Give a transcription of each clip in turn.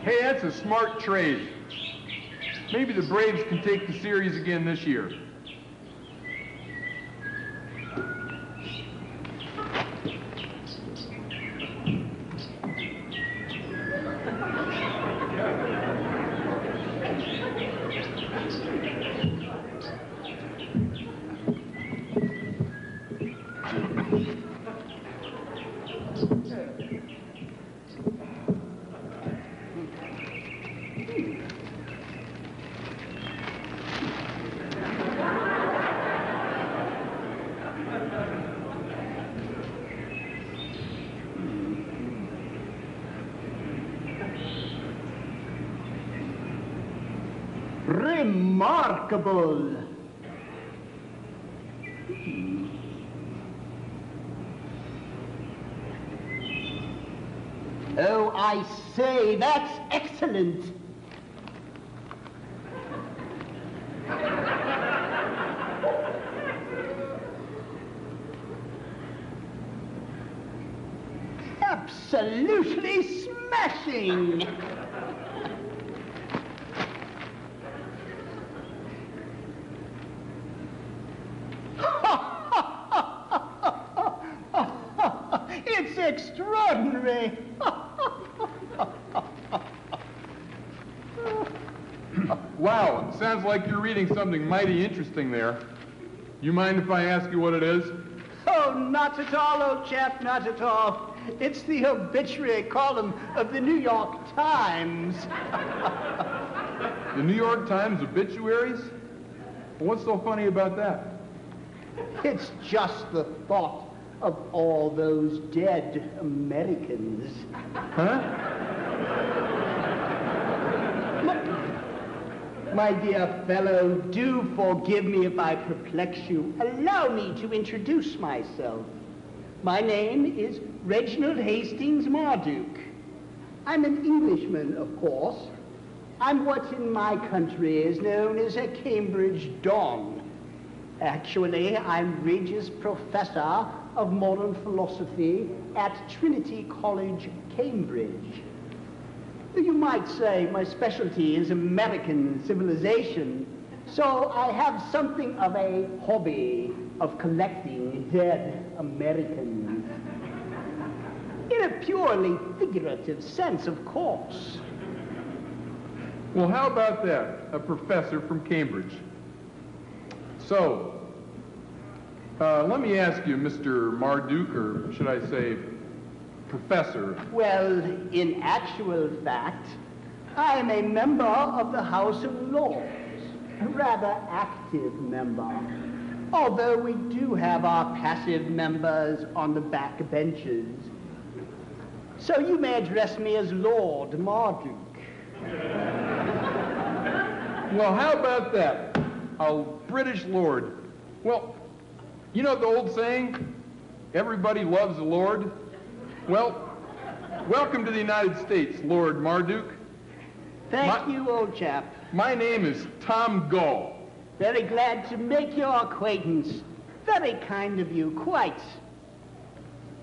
Hey, that's a smart trade. Maybe the Braves can take the series again this year. Remarkable. Oh, I say, that's excellent. Absolutely smashing. It's extraordinary. Wow, it sounds like you're reading something mighty interesting there. You mind if I ask you what it is? Oh, not at all, old chap, not at all. It's the obituary column of the New York Times. The New York Times obituaries? Well, what's so funny about that? It's just the thought of all those dead Americans. Huh? My dear fellow, do forgive me if I perplex you. Allow me to introduce myself. My name is Reginald Hastings Marduk. I'm an Englishman, of course. I'm what in my country is known as a Cambridge Don. Actually, I'm Regius Professor of Modern Philosophy at Trinity College, Cambridge. You might say my specialty is American civilization, so I have something of a hobby of collecting dead Americans. In a purely figurative sense, of course. Well, how about that? A professor from Cambridge. So, let me ask you, Mr. Marduk, or should I say Professor? Well, in actual fact, I am a member of the House of Lords, a rather active member, although we do have our passive members on the back benches. So you may address me as Lord Marduk. Well, how about that? A British lord. Well, you know the old saying, everybody loves a lord? Well, welcome to the United States, Lord Marduk. Thank you, old chap. My name is Tom Gall. Very glad to make your acquaintance. Very kind of you, quite.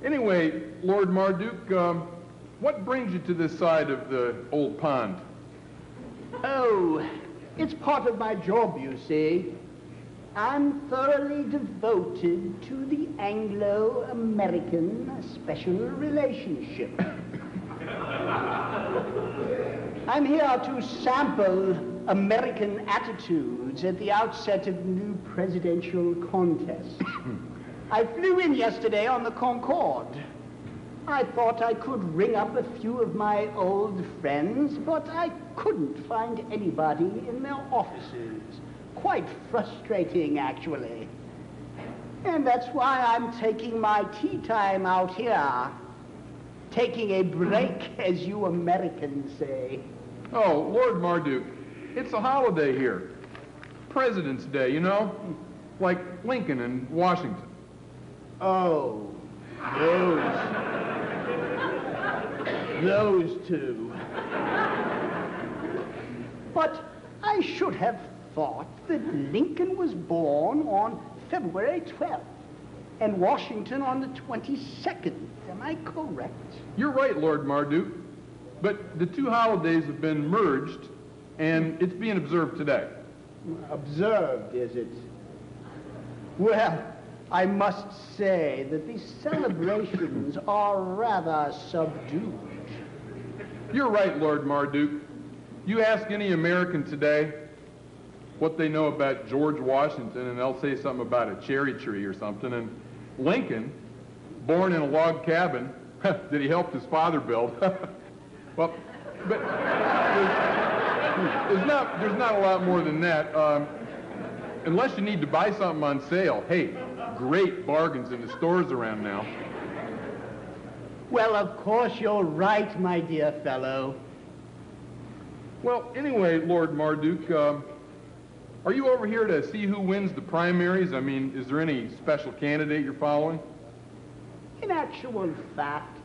Anyway, Lord Marduk, what brings you to this side of the old pond? Oh, it's part of my job, you see. I'm thoroughly devoted to the Anglo-American special relationship. I'm here to sample American attitudes at the outset of the new presidential contest. I flew in yesterday on the Concorde. I thought I could ring up a few of my old friends, but I couldn't find anybody in their offices. Quite frustrating, actually. And that's why I'm taking my tea time out here. Taking a break, as you Americans say. Oh, Lord Marduk, it's a holiday here. President's Day, you know? Like Lincoln and Washington. Oh, those two. But I should have thought that Lincoln was born on February 12th, and Washington on the 22nd. Am I correct? You're right, Lord Marduk. But the two holidays have been merged, and it's being observed today. Observed, is it? Well, I must say that the celebrations are rather subdued. You're right, Lord Marduk. You ask any American today what they know about George Washington, and they'll say something about a cherry tree or something. And Lincoln, born in a log cabin, that he helped his father build. Well, but there's not a lot more than that. Unless you need to buy something on sale. Hey, great bargains in the stores around now. Well, of course you're right, my dear fellow. Well, anyway, Lord Marduk, are you over here to see who wins the primaries? I mean, is there any special candidate you're following? In actual fact,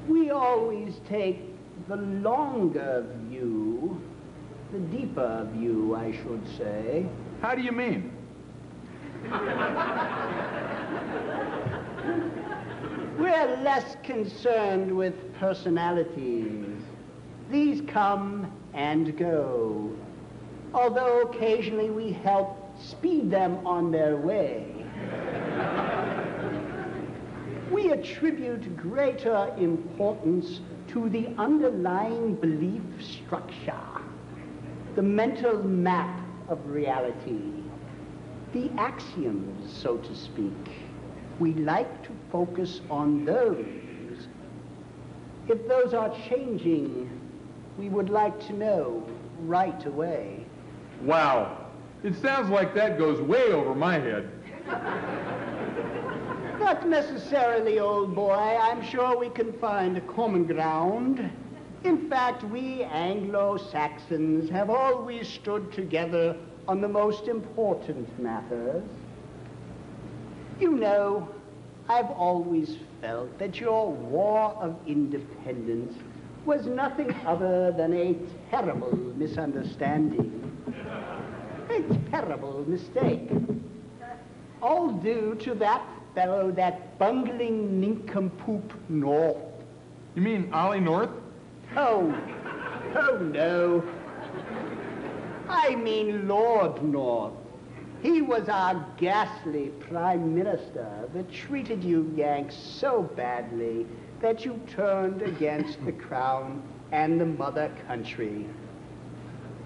we always take the longer view, the deeper view, I should say. How do you mean? We're less concerned with personalities. These come and go, although occasionally we help speed them on their way. We attribute greater importance to the underlying belief structure, the mental map of reality, the axioms, so to speak. We like to focus on those. If those are changing, we would like to know right away. Wow. It sounds like that goes way over my head. Not necessarily, old boy. I'm sure we can find a common ground. In fact, we Anglo-Saxons have always stood together on the most important matters. You know, I've always felt that your war of independence was nothing other than a terrible misunderstanding. A terrible mistake. All due to that fellow, that bungling nincompoop North. You mean Ollie North? Oh no. I mean Lord North. He was our ghastly prime minister that treated you Yanks so badly that you turned against the crown and the mother country.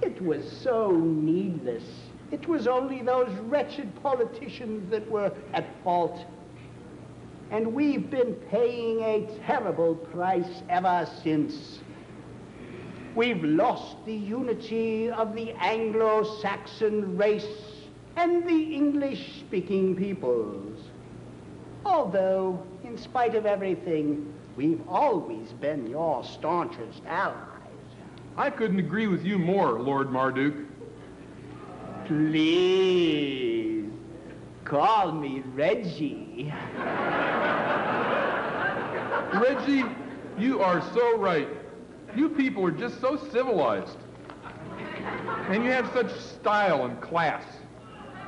It was so needless. It was only those wretched politicians that were at fault. And we've been paying a terrible price ever since. We've lost the unity of the Anglo-Saxon race and the English-speaking peoples. Although, in spite of everything, we've always been your staunchest allies. I couldn't agree with you more, Lord Marduk. Please, call me Reggie. Reggie, you are so right. You people are just so civilized. And you have such style and class.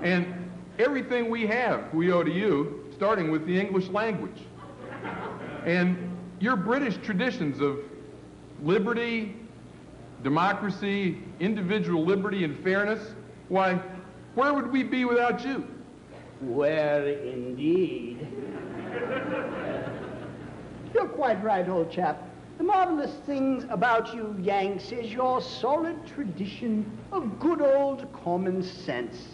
And everything we have, we owe to you, starting with the English language. And your British traditions of liberty, democracy, individual liberty, and fairness, why, where would we be without you? Where indeed. You're quite right, old chap. The marvelous thing about you Yanks is your solid tradition of good old common sense.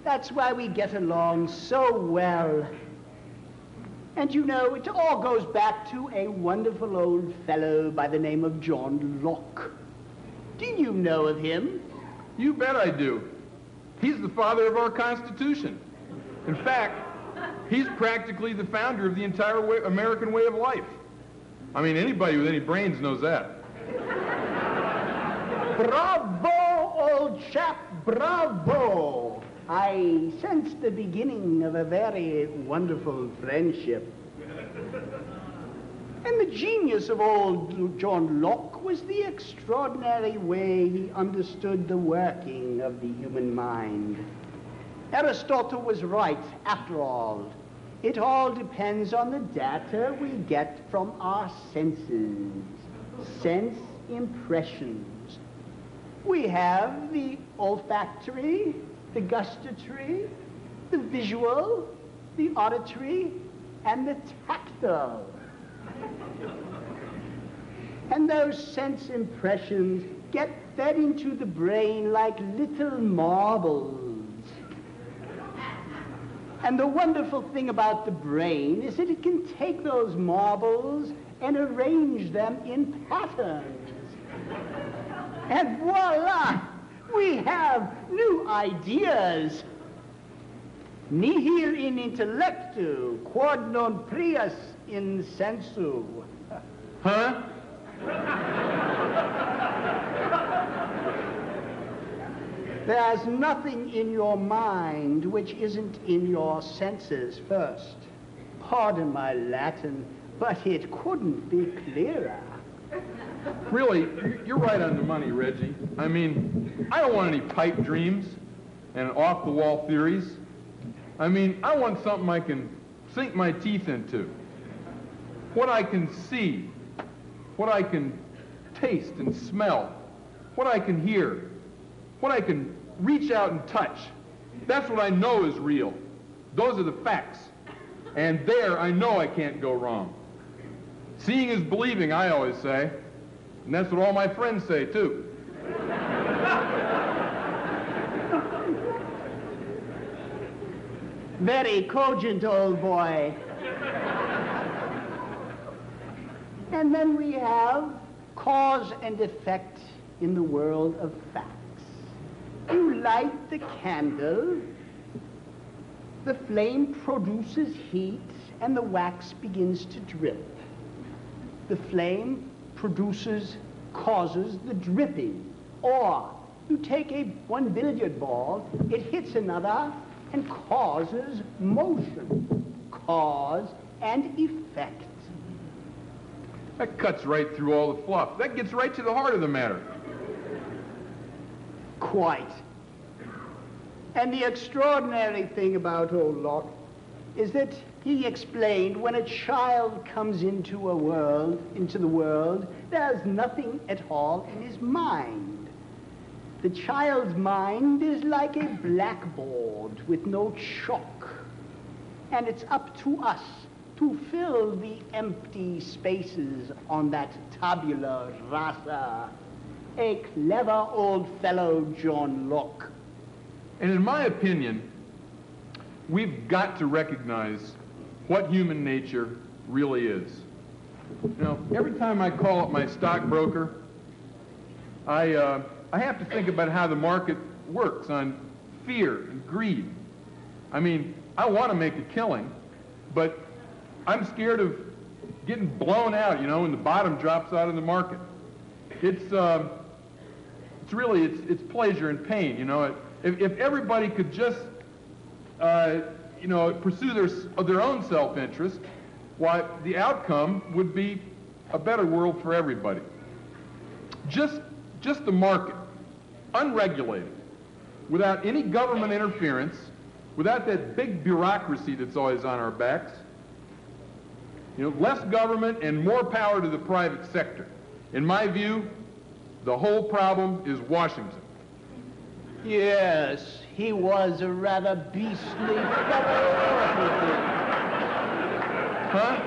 That's why we get along so well. And you know, it all goes back to a wonderful old fellow by the name of John Locke. Do you know of him? You bet I do. He's the father of our Constitution. In fact, he's practically the founder of the entire American way of life. I mean, anybody with any brains knows that. Bravo, old chap, bravo! I sense the beginning of a very wonderful friendship. And the genius of old John Locke was the extraordinary way he understood the working of the human mind. Aristotle was right, after all. It all depends on the data we get from our senses. Sense impressions. We have the olfactory, the gustatory, the visual, the auditory, and the tactile. And those sense impressions get fed into the brain like little marbles. And the wonderful thing about the brain is that it can take those marbles and arrange them in patterns. And voila, we have new ideas. Nihil in intellectu, quod non prius in sensu. Huh? There's nothing in your mind which isn't in your senses first. Pardon my Latin, but it couldn't be clearer. Really, you're right on the money, Reggie. I mean, I don't want any pipe dreams and off-the-wall theories. I mean, I want something I can sink my teeth into. What I can see, what I can taste and smell, what I can hear, what I can reach out and touch. That's what I know is real. Those are the facts. And there, I know I can't go wrong. Seeing is believing, I always say. And that's what all my friends say, too. Very cogent, old boy. And then we have cause and effect in the world of facts. You light the candle, the flame produces heat, and the wax begins to drip. The flame causes the dripping. Or you take one billiard ball, it hits another, and causes motion. Cause and effect. That cuts right through all the fluff. That gets right to the heart of the matter. Quite. And the extraordinary thing about old Locke is that he explained when a child comes into the world, there's nothing at all in his mind. The child's mind is like a blackboard with no chalk. And it's up to us to fill the empty spaces on that tabula rasa. A clever old fellow, John Locke. And in my opinion, we've got to recognize what human nature really is. You know, every time I call up my stockbroker, I have to think about how the market works on fear and greed. I mean, I want to make a killing, but I'm scared of getting blown out, you know, when the bottom drops out of the market. It's really pleasure and pain, you know. If everybody could just, you know, pursue their own self-interest, why, the outcome would be a better world for everybody. Just the market, unregulated, without any government interference, without that big bureaucracy that's always on our backs. You know, less government and more power to the private sector. In my view, the whole problem is Washington. Yes, he was a rather beastly fellow. Huh?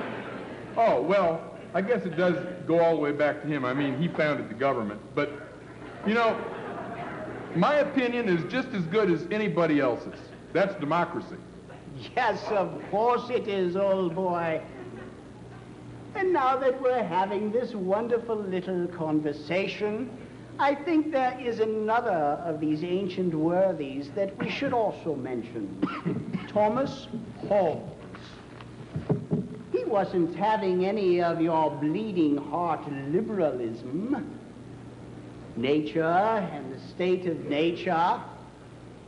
Oh, well, I guess it does go all the way back to him. I mean, he founded the government. But, you know, my opinion is just as good as anybody else's. That's democracy. Yes, of course it is, old boy. And now that we're having this wonderful little conversation, I think there is another of these ancient worthies that we should also mention. Thomas Hobbes. He wasn't having any of your bleeding heart liberalism. Nature and the state of nature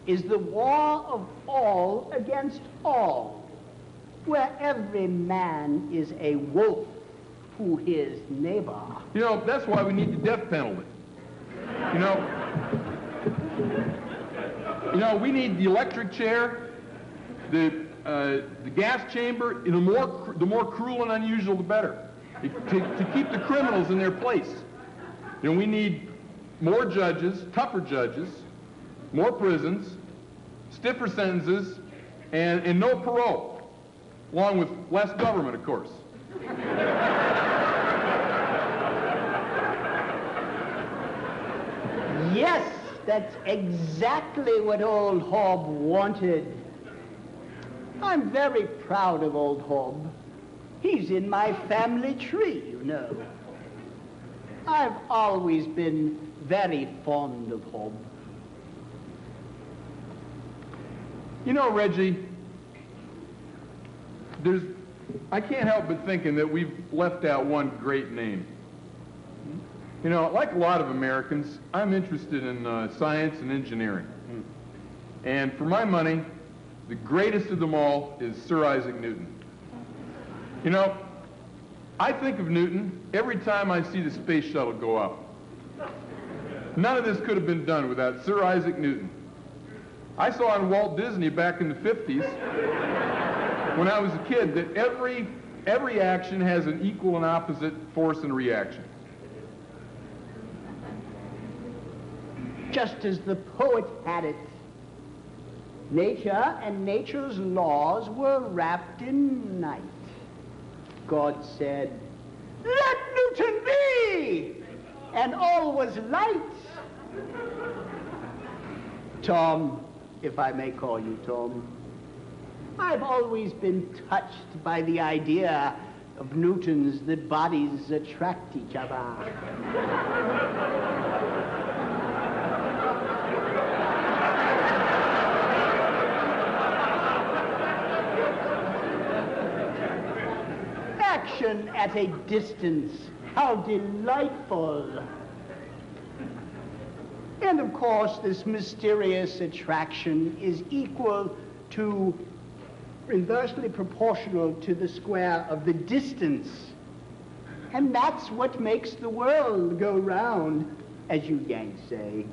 is the war of all against all, where every man is a wolf to his neighbor. You know, that's why we need the death penalty. You know, You know, we need the electric chair, the gas chamber, the more cruel and unusual, the better, to keep the criminals in their place. You know, we need more judges, tougher judges, more prisons, stiffer sentences, and no parole, along with less government, of course. Yes, that's exactly what old Hobbes wanted. I'm very proud of old Hobbes. He's in my family tree, you know. I've always been very fond of Hobbes. You know, Reggie, I can't help but thinking that we've left out one great name. You know, like a lot of Americans, I'm interested in science and engineering. And for my money, the greatest of them all is Sir Isaac Newton. You know, I think of Newton every time I see the space shuttle go up. None of this could have been done without Sir Isaac Newton. I saw on Walt Disney back in the 50s, when I was a kid, that every action has an equal and opposite force and reaction. Just as the poet had it, nature and nature's laws were wrapped in night. God said, "Let Newton be!" And all was light. Tom, if I may call you Tom, I've always been touched by the idea of Newton's that bodies attract each other. Action at a distance, how delightful. And of course, this mysterious attraction is equal to, inversely proportional to the square of the distance. And that's what makes the world go round, as you Yanks say.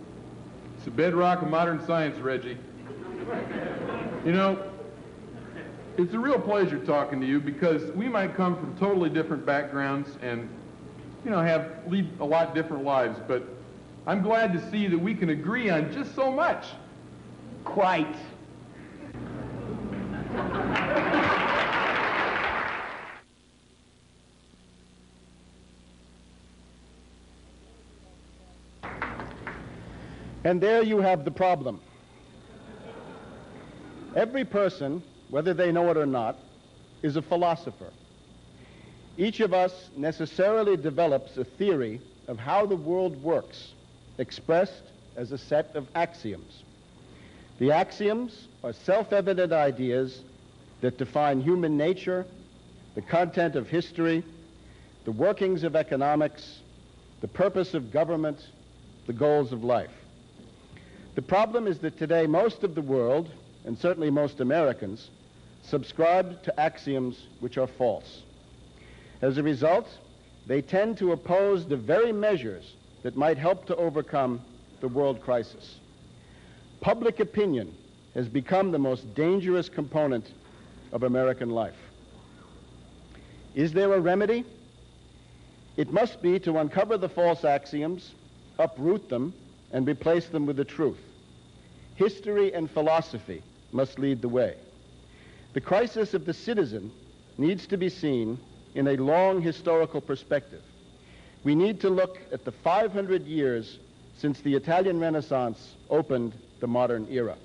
It's the bedrock of modern science, Reggie. You know, it's a real pleasure talking to you because we might come from totally different backgrounds and, you know, lead a lot different lives, but I'm glad to see that we can agree on just so much. Quite. And there you have the problem. Every person, whether they know it or not, is a philosopher. Each of us necessarily develops a theory of how the world works, expressed as a set of axioms. The axioms are self-evident ideas that define human nature, the content of history, the workings of economics, the purpose of government, the goals of life. The problem is that today most of the world, and certainly most Americans, subscribe to axioms which are false. As a result, they tend to oppose the very measures that might help to overcome the world crisis. Public opinion has become the most dangerous component of American life. Is there a remedy? It must be to uncover the false axioms, uproot them, and replace them with the truth. History and philosophy must lead the way. The crisis of the citizen needs to be seen in a long historical perspective. We need to look at the 500 years since the Italian Renaissance opened the modern era.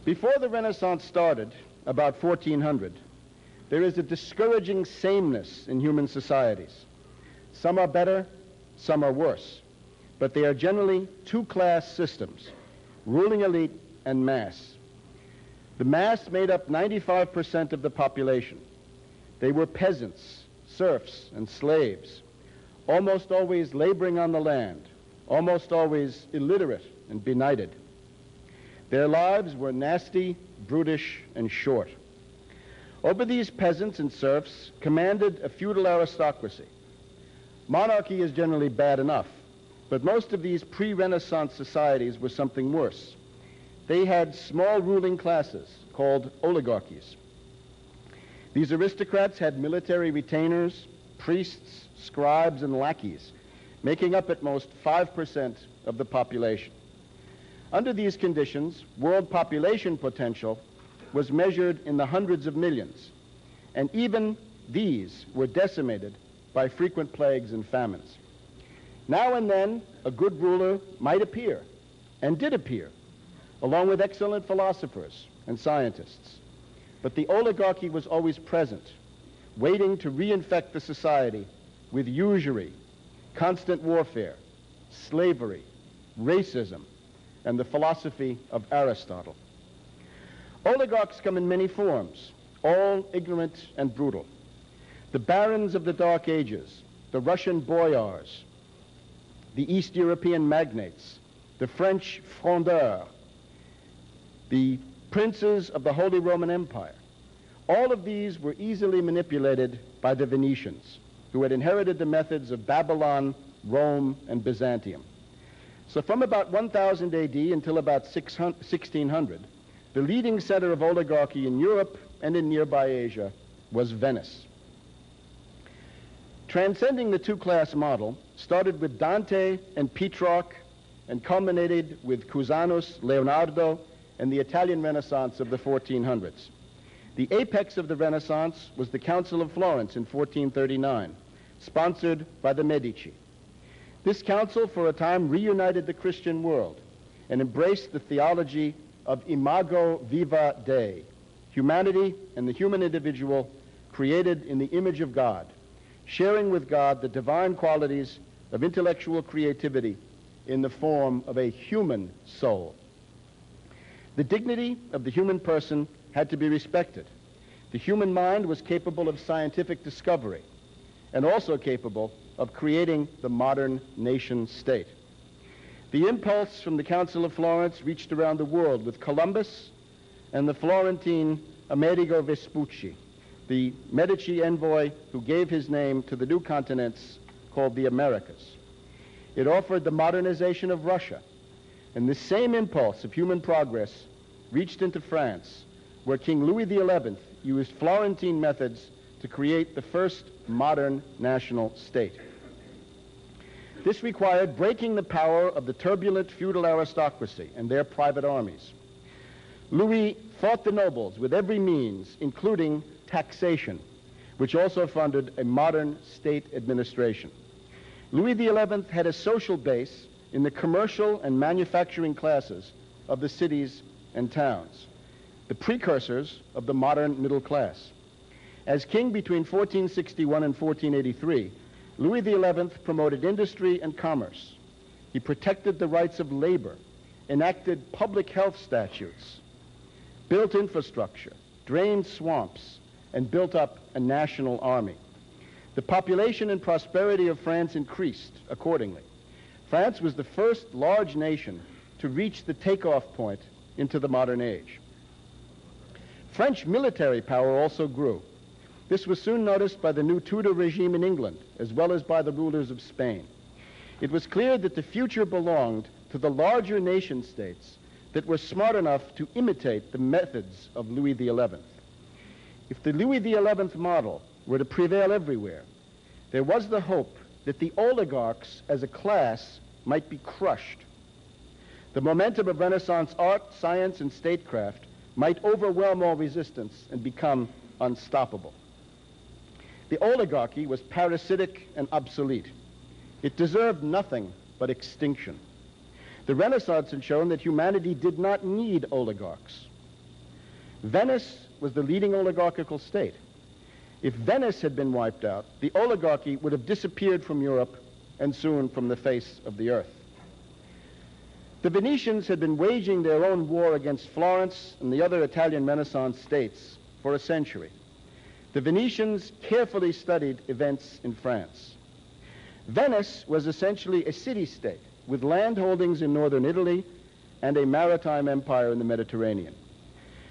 Before the Renaissance started, about 1400, there is a discouraging sameness in human societies. Some are better, some are worse, but they are generally two-class systems, ruling elite and mass. The mass made up 95% of the population. They were peasants, serfs, and slaves, almost always laboring on the land, almost always illiterate and benighted. Their lives were nasty, brutish, and short. Over these peasants and serfs commanded a feudal aristocracy. Monarchy is generally bad enough, But most of these pre-Renaissance societies were something worse. They had small ruling classes called oligarchies. These aristocrats had military retainers, priests, scribes, and lackeys, making up at most 5% of the population. Under these conditions, world population potential was measured in the hundreds of millions, and even these were decimated by frequent plagues and famines. Now and then, a good ruler might appear, and did appear, along with excellent philosophers and scientists. But the oligarchy was always present, waiting to reinfect the society with usury, constant warfare, slavery, racism, and the philosophy of Aristotle. Oligarchs come in many forms, all ignorant and brutal. The barons of the Dark Ages, the Russian boyars, the East European magnates, the French frondeurs, the princes of the Holy Roman Empire, all of these were easily manipulated by the Venetians, who had inherited the methods of Babylon, Rome, and Byzantium. So from about 1000 AD until about 1600, the leading center of oligarchy in Europe and in nearby Asia was Venice. Transcending the two-class model started with Dante and Petrarch and culminated with Cusanus, Leonardo, and the Italian Renaissance of the 1400s. The apex of the Renaissance was the Council of Florence in 1439, sponsored by the Medici. This council for a time reunited the Christian world and embraced the theology of imago viva Dei, humanity and the human individual created in the image of God, sharing with God the divine qualities of intellectual creativity in the form of a human soul. The dignity of the human person had to be respected. The human mind was capable of scientific discovery and also capable of creating the modern nation state. The impulse from the Council of Florence reached around the world with Columbus and the Florentine Amerigo Vespucci, the Medici envoy who gave his name to the new continents called the Americas. It offered the modernization of Russia, and this same impulse of human progress reached into France, where King Louis XI used Florentine methods to create the first modern national state. This required breaking the power of the turbulent feudal aristocracy and their private armies. Louis fought the nobles with every means, including taxation, which also funded a modern state administration. Louis XI had a social base in the commercial and manufacturing classes of the cities and towns, the precursors of the modern middle class. As king between 1461 and 1483, Louis XI promoted industry and commerce. He protected the rights of labor, enacted public health statutes, built infrastructure, drained swamps, and built up a national army. The population and prosperity of France increased accordingly. France was the first large nation to reach the takeoff point into the modern age. French military power also grew. This was soon noticed by the new Tudor regime in England, as well as by the rulers of Spain. It was clear that the future belonged to the larger nation states that were smart enough to imitate the methods of Louis XI. If the Louis XI model were to prevail everywhere, there was the hope that the oligarchs as a class might be crushed. The momentum of Renaissance art, science, and statecraft might overwhelm all resistance and become unstoppable. The oligarchy was parasitic and obsolete. It deserved nothing but extinction. The Renaissance had shown that humanity did not need oligarchs. Venice was the leading oligarchical state. If Venice had been wiped out, the oligarchy would have disappeared from Europe and soon from the face of the earth. The Venetians had been waging their own war against Florence and the other Italian Renaissance states for a century. The Venetians carefully studied events in France. Venice was essentially a city-state with land holdings in northern Italy and a maritime empire in the Mediterranean.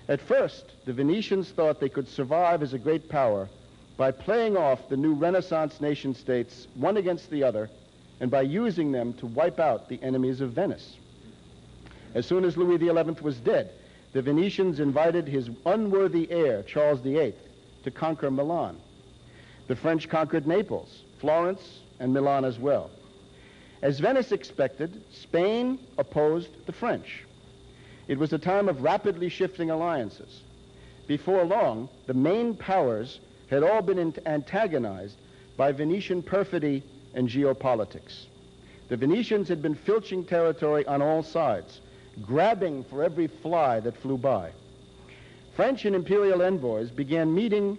At first, the Venetians thought they could survive as a great power by playing off the new Renaissance nation-states one against the other and by using them to wipe out the enemies of Venice. As soon as Louis XI was dead, the Venetians invited his unworthy heir, Charles VIII, to conquer Milan. The French conquered Naples, Florence, and Milan as well. As Venice expected, Spain opposed the French. It was a time of rapidly shifting alliances. Before long, the main powers had all been antagonized by Venetian perfidy and geopolitics. The Venetians had been filching territory on all sides, grabbing for every fly that flew by. French and imperial envoys began meeting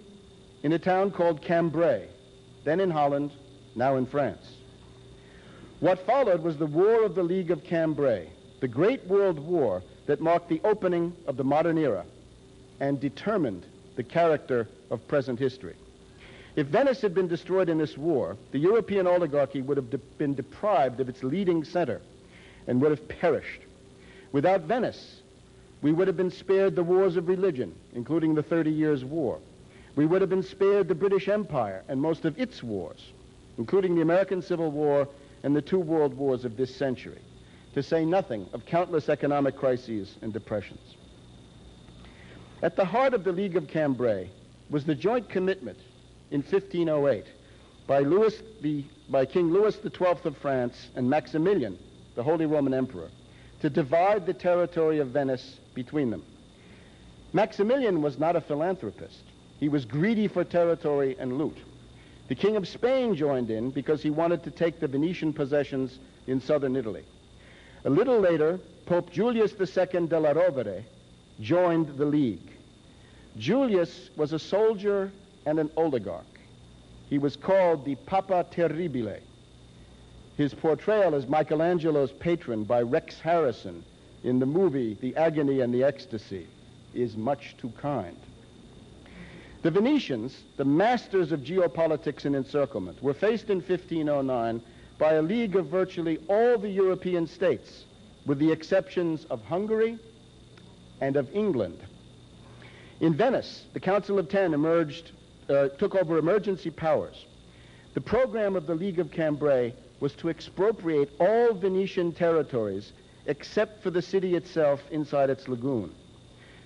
in a town called Cambrai, then in Holland, now in France. What followed was the War of the League of Cambrai, the Great World War that marked the opening of the modern era and determined the character of present history. If Venice had been destroyed in this war, the European oligarchy would have been deprived of its leading center and would have perished. Without Venice, we would have been spared the wars of religion, including the 30 Years' War. We would have been spared the British Empire and most of its wars, including the American Civil War and the two world wars of this century, to say nothing of countless economic crises and depressions. At the heart of the League of Cambrai was the joint commitment in 1508 by King Louis XII of France and Maximilian, the Holy Roman Emperor, to divide the territory of Venice between them. Maximilian was not a philanthropist. He was greedy for territory and loot. The King of Spain joined in because he wanted to take the Venetian possessions in southern Italy. A little later, Pope Julius II della Rovere joined the League. Julius was a soldier and an oligarch. He was called the Papa Terribile. His portrayal as Michelangelo's patron by Rex Harrison in the movie The Agony and the Ecstasy is much too kind. The Venetians, the masters of geopolitics and encirclement, were faced in 1509 by a league of virtually all the European states, with the exceptions of Hungary and of England. In Venice, the Council of Ten took over emergency powers. The program of the League of Cambrai was to expropriate all Venetian territories except for the city itself inside its lagoon.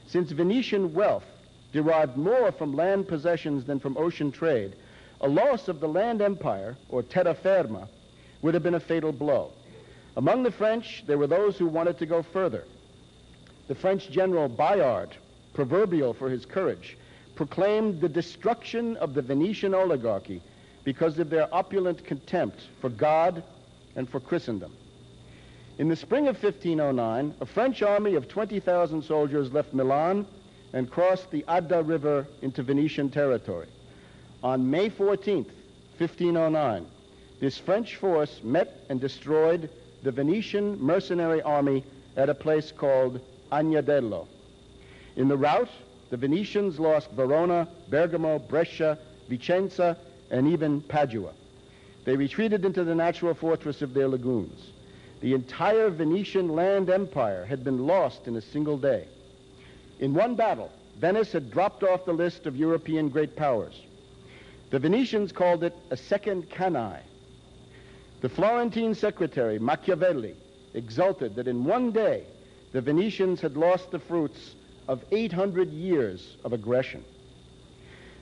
Since Venetian wealth derived more from land possessions than from ocean trade, a loss of the land empire, or terra firma, would have been a fatal blow. Among the French, there were those who wanted to go further. The French general Bayard, proverbial for his courage, proclaimed the destruction of the Venetian oligarchy because of their opulent contempt for God and for Christendom. In the spring of 1509, a French army of 20,000 soldiers left Milan and crossed the Adda River into Venetian territory. On May 14th, 1509, this French force met and destroyed the Venetian mercenary army at a place called Agnadello. In the rout, the Venetians lost Verona, Bergamo, Brescia, Vicenza, and even Padua. They retreated into the natural fortress of their lagoons. The entire Venetian land empire had been lost in a single day. In one battle, Venice had dropped off the list of European great powers. The Venetians called it a second Cannae. The Florentine secretary, Machiavelli, exulted that in one day the Venetians had lost the fruits of 800 years of aggression.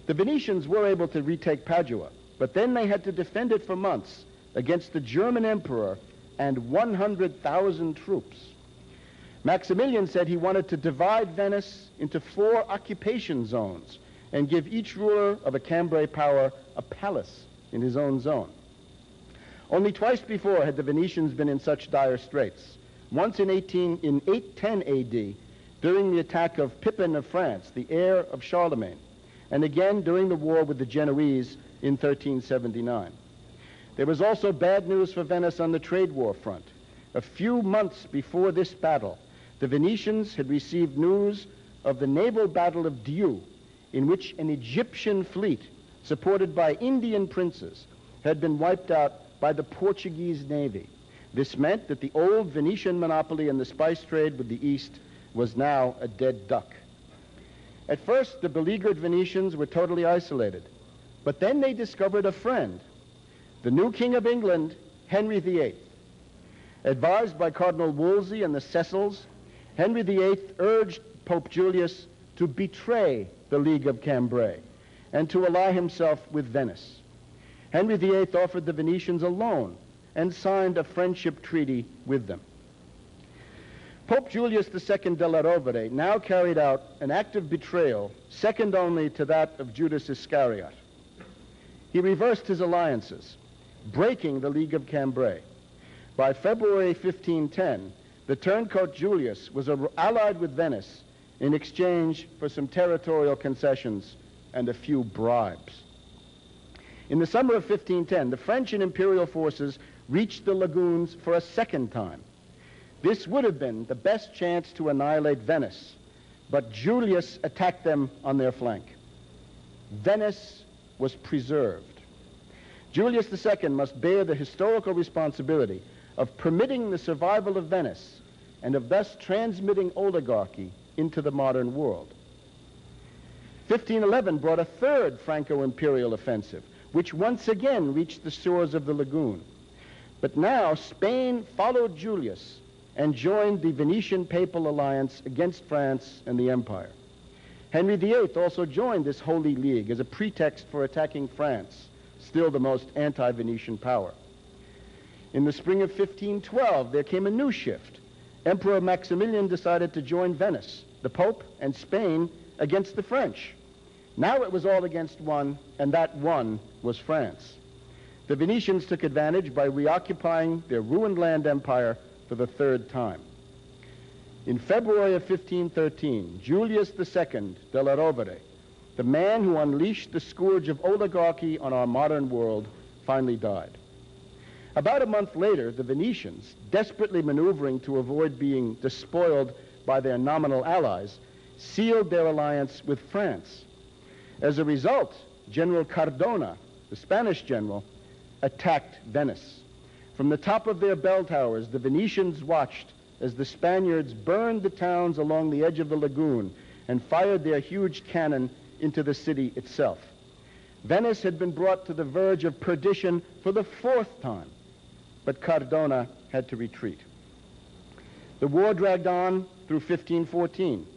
The Venetians were able to retake Padua, but then they had to defend it for months against the German emperor and 100,000 troops. Maximilian said he wanted to divide Venice into 4 occupation zones and give each ruler of a Cambrai power a palace in his own zone. Only twice before had the Venetians been in such dire straits. Once in 810 AD, during the attack of Pippin of France, the heir of Charlemagne, and again during the war with the Genoese in 1379. There was also bad news for Venice on the trade war front. A few months before this battle, the Venetians had received news of the naval battle of Diu, in which an Egyptian fleet, supported by Indian princes, had been wiped out by the Portuguese navy. This meant that the old Venetian monopoly in the spice trade with the East was now a dead duck. At first, the beleaguered Venetians were totally isolated, but then they discovered a friend. The new King of England Henry VIII. Advised by Cardinal Wolsey and the Cecils, Henry VIII urged Pope Julius to betray the League of Cambrai and to ally himself with Venice. Henry VIII offered the Venetians a loan and signed a friendship treaty with them. Pope Julius II della Rovere now carried out an act of betrayal second only to that of Judas Iscariot. He reversed his alliances, breaking the League of Cambrai. By February 1510, the turncoat Julius was allied with Venice in exchange for some territorial concessions and a few bribes. In the summer of 1510, the French and imperial forces reached the lagoons for a second time. This would have been the best chance to annihilate Venice, but Julius attacked them on their flank. Venice was preserved. Julius II must bear the historical responsibility of permitting the survival of Venice and of thus transmitting oligarchy into the modern world. 1511 brought a third Franco-imperial offensive, which once again reached the shores of the lagoon. But now Spain followed Julius and joined the Venetian Papal Alliance against France and the Empire. Henry VIII also joined this Holy League as a pretext for attacking France, still the most anti-Venetian power. In the spring of 1512, there came a new shift. Emperor Maximilian decided to join Venice, the Pope, and Spain against the French. Now it was all against one, and that one was France. The Venetians took advantage by reoccupying their ruined land empire for the third time. In February of 1513, Julius II della Rovere, the man who unleashed the scourge of oligarchy on our modern world, finally died. About a month later, the Venetians, desperately maneuvering to avoid being despoiled by their nominal allies, sealed their alliance with France. As a result, General Cardona, the Spanish general, attacked Venice. From the top of their bell towers, the Venetians watched as the Spaniards burned the towns along the edge of the lagoon and fired their huge cannon into the city itself. Venice had been brought to the verge of perdition for the fourth time, but Cardona had to retreat. The war dragged on through 1514.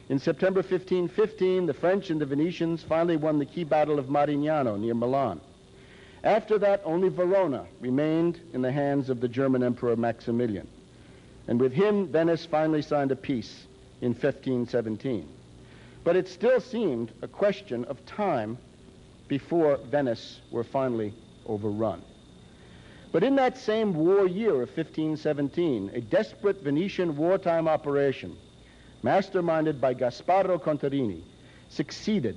In September 1515, the French and the Venetians finally won the key battle of Marignano near Milan. After that, only Verona remained in the hands of the German Emperor Maximilian. And with him, Venice finally signed a peace in 1517. But it still seemed a question of time before Venice were finally overrun. But in that same war year of 1517, a desperate Venetian wartime operation, masterminded by Gasparo Contarini, succeeded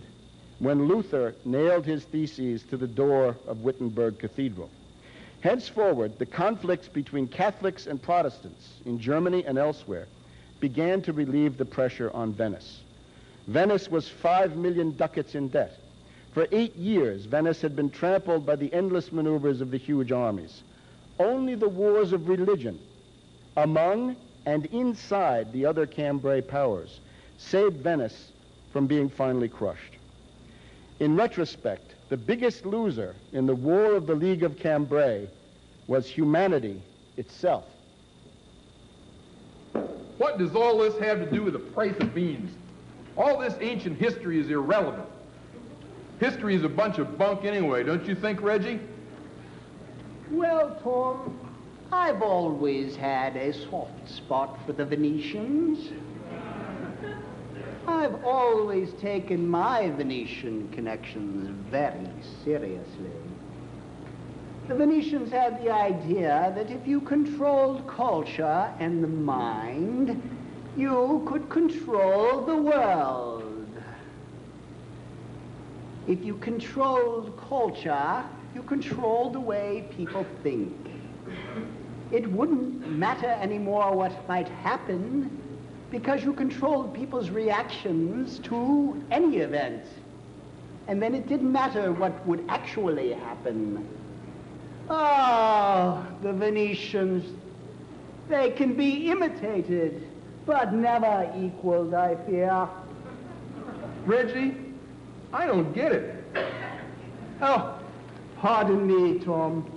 when Luther nailed his theses to the door of Wittenberg Cathedral. Henceforward, the conflicts between Catholics and Protestants in Germany and elsewhere began to relieve the pressure on Venice. Venice was 5 million ducats in debt. For 8 years, Venice had been trampled by the endless maneuvers of the huge armies. Only the wars of religion among and inside the other Cambrai powers saved Venice from being finally crushed. In retrospect, the biggest loser in the War of the League of Cambrai was humanity itself. What does all this have to do with the price of beans? All this ancient history is irrelevant. History is a bunch of bunk anyway, don't you think, Reggie? Well, Tom, I've always had a soft spot for the Venetians. I've always taken my Venetian connections very seriously. The Venetians had the idea that if you controlled culture and the mind, you could control the world. If you controlled culture, you controlled the way people think. It wouldn't matter anymore what might happen because you controlled people's reactions to any event. And then it didn't matter what would actually happen. Oh, the Venetians, they can be imitated, but never equaled, I fear. Reggie, I don't get it. Oh, pardon me, Tom.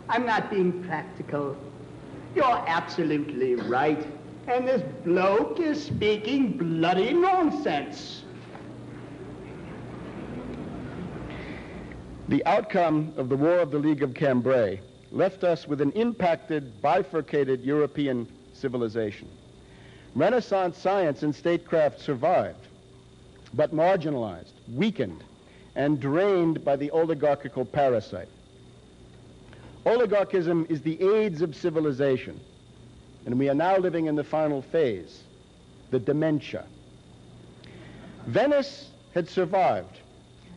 I'm not being practical. You're absolutely right. And this bloke is speaking bloody nonsense. The outcome of the War of the League of Cambrai left us with an impacted, bifurcated European civilization. Renaissance science and statecraft survived, but marginalized, weakened, and drained by the oligarchical parasite. Oligarchism is the AIDS of civilization, and we are now living in the final phase, the dementia. Venice had survived.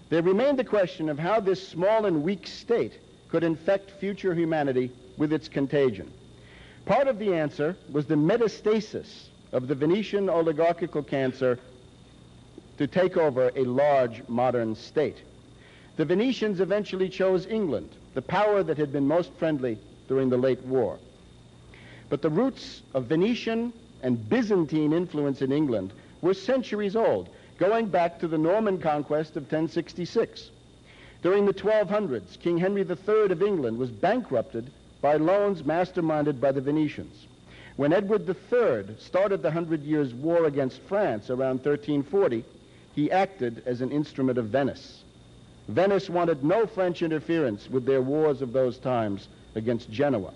There remained the question of how this small and weak state could infect future humanity with its contagion. Part of the answer was the metastasis of the Venetian oligarchical cancer to take over a large modern state. The Venetians eventually chose England, the power that had been most friendly during the late war. But the roots of Venetian and Byzantine influence in England were centuries old, going back to the Norman conquest of 1066. During the 1200s, King Henry III of England was bankrupted by loans masterminded by the Venetians. When Edward III started the 100 Years' War against France around 1340, he acted as an instrument of Venice. Venice wanted no French interference with their wars of those times against Genoa.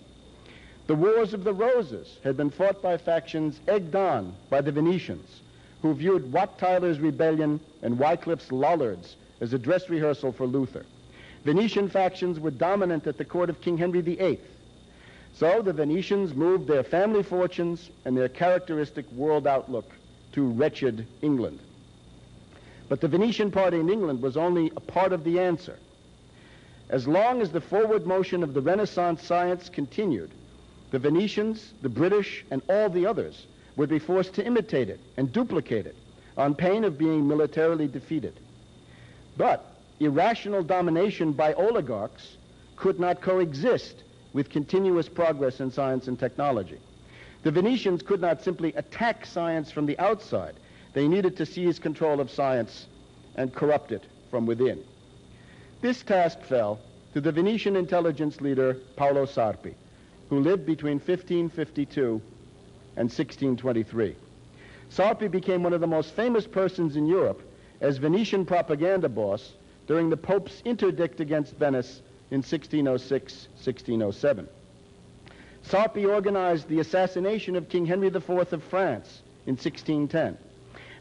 The Wars of the Roses had been fought by factions egged on by the Venetians, who viewed Wat Tyler's rebellion and Wycliffe's Lollards as a dress rehearsal for Luther. Venetian factions were dominant at the court of King Henry VIII. So the Venetians moved their family fortunes and their characteristic world outlook to wretched England. But the Venetian party in England was only a part of the answer. As long as the forward motion of the Renaissance science continued, the Venetians, the British, and all the others would be forced to imitate it and duplicate it on pain of being militarily defeated. But irrational domination by oligarchs could not coexist with continuous progress in science and technology. The Venetians could not simply attack science from the outside. They needed to seize control of science and corrupt it from within. This task fell to the Venetian intelligence leader Paolo Sarpi, who lived between 1552 and 1623. Sarpi became one of the most famous persons in Europe as Venetian propaganda boss during the Pope's interdict against Venice in 1606-1607. Sarpi organized the assassination of King Henry IV of France in 1610.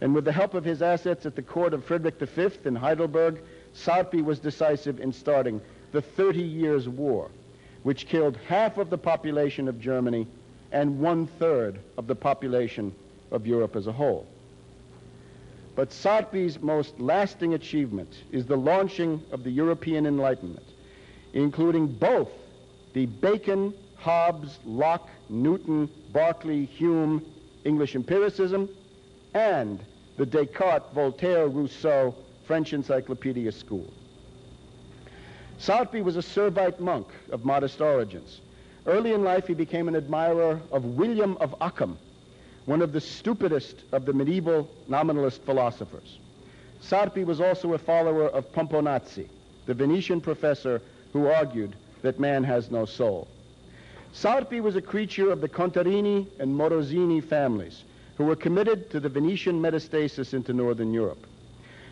And with the help of his assets at the court of Frederick V in Heidelberg, Sarpi was decisive in starting the 30 Years' War, which killed half of the population of Germany and 1/3 of the population of Europe as a whole. But Sarpi's most lasting achievement is the launching of the European Enlightenment, including both the Bacon, Hobbes, Locke, Newton, Berkeley, Hume, English empiricism, and the Descartes, Voltaire, Rousseau, French Encyclopedia school. Sarpi was a Servite monk of modest origins. Early in life, he became an admirer of William of Ockham, one of the stupidest of the medieval nominalist philosophers. Sarpi was also a follower of Pomponazzi, the Venetian professor who argued that man has no soul. Sarpi was a creature of the Contarini and Morosini families, who were committed to the Venetian metastasis into Northern Europe.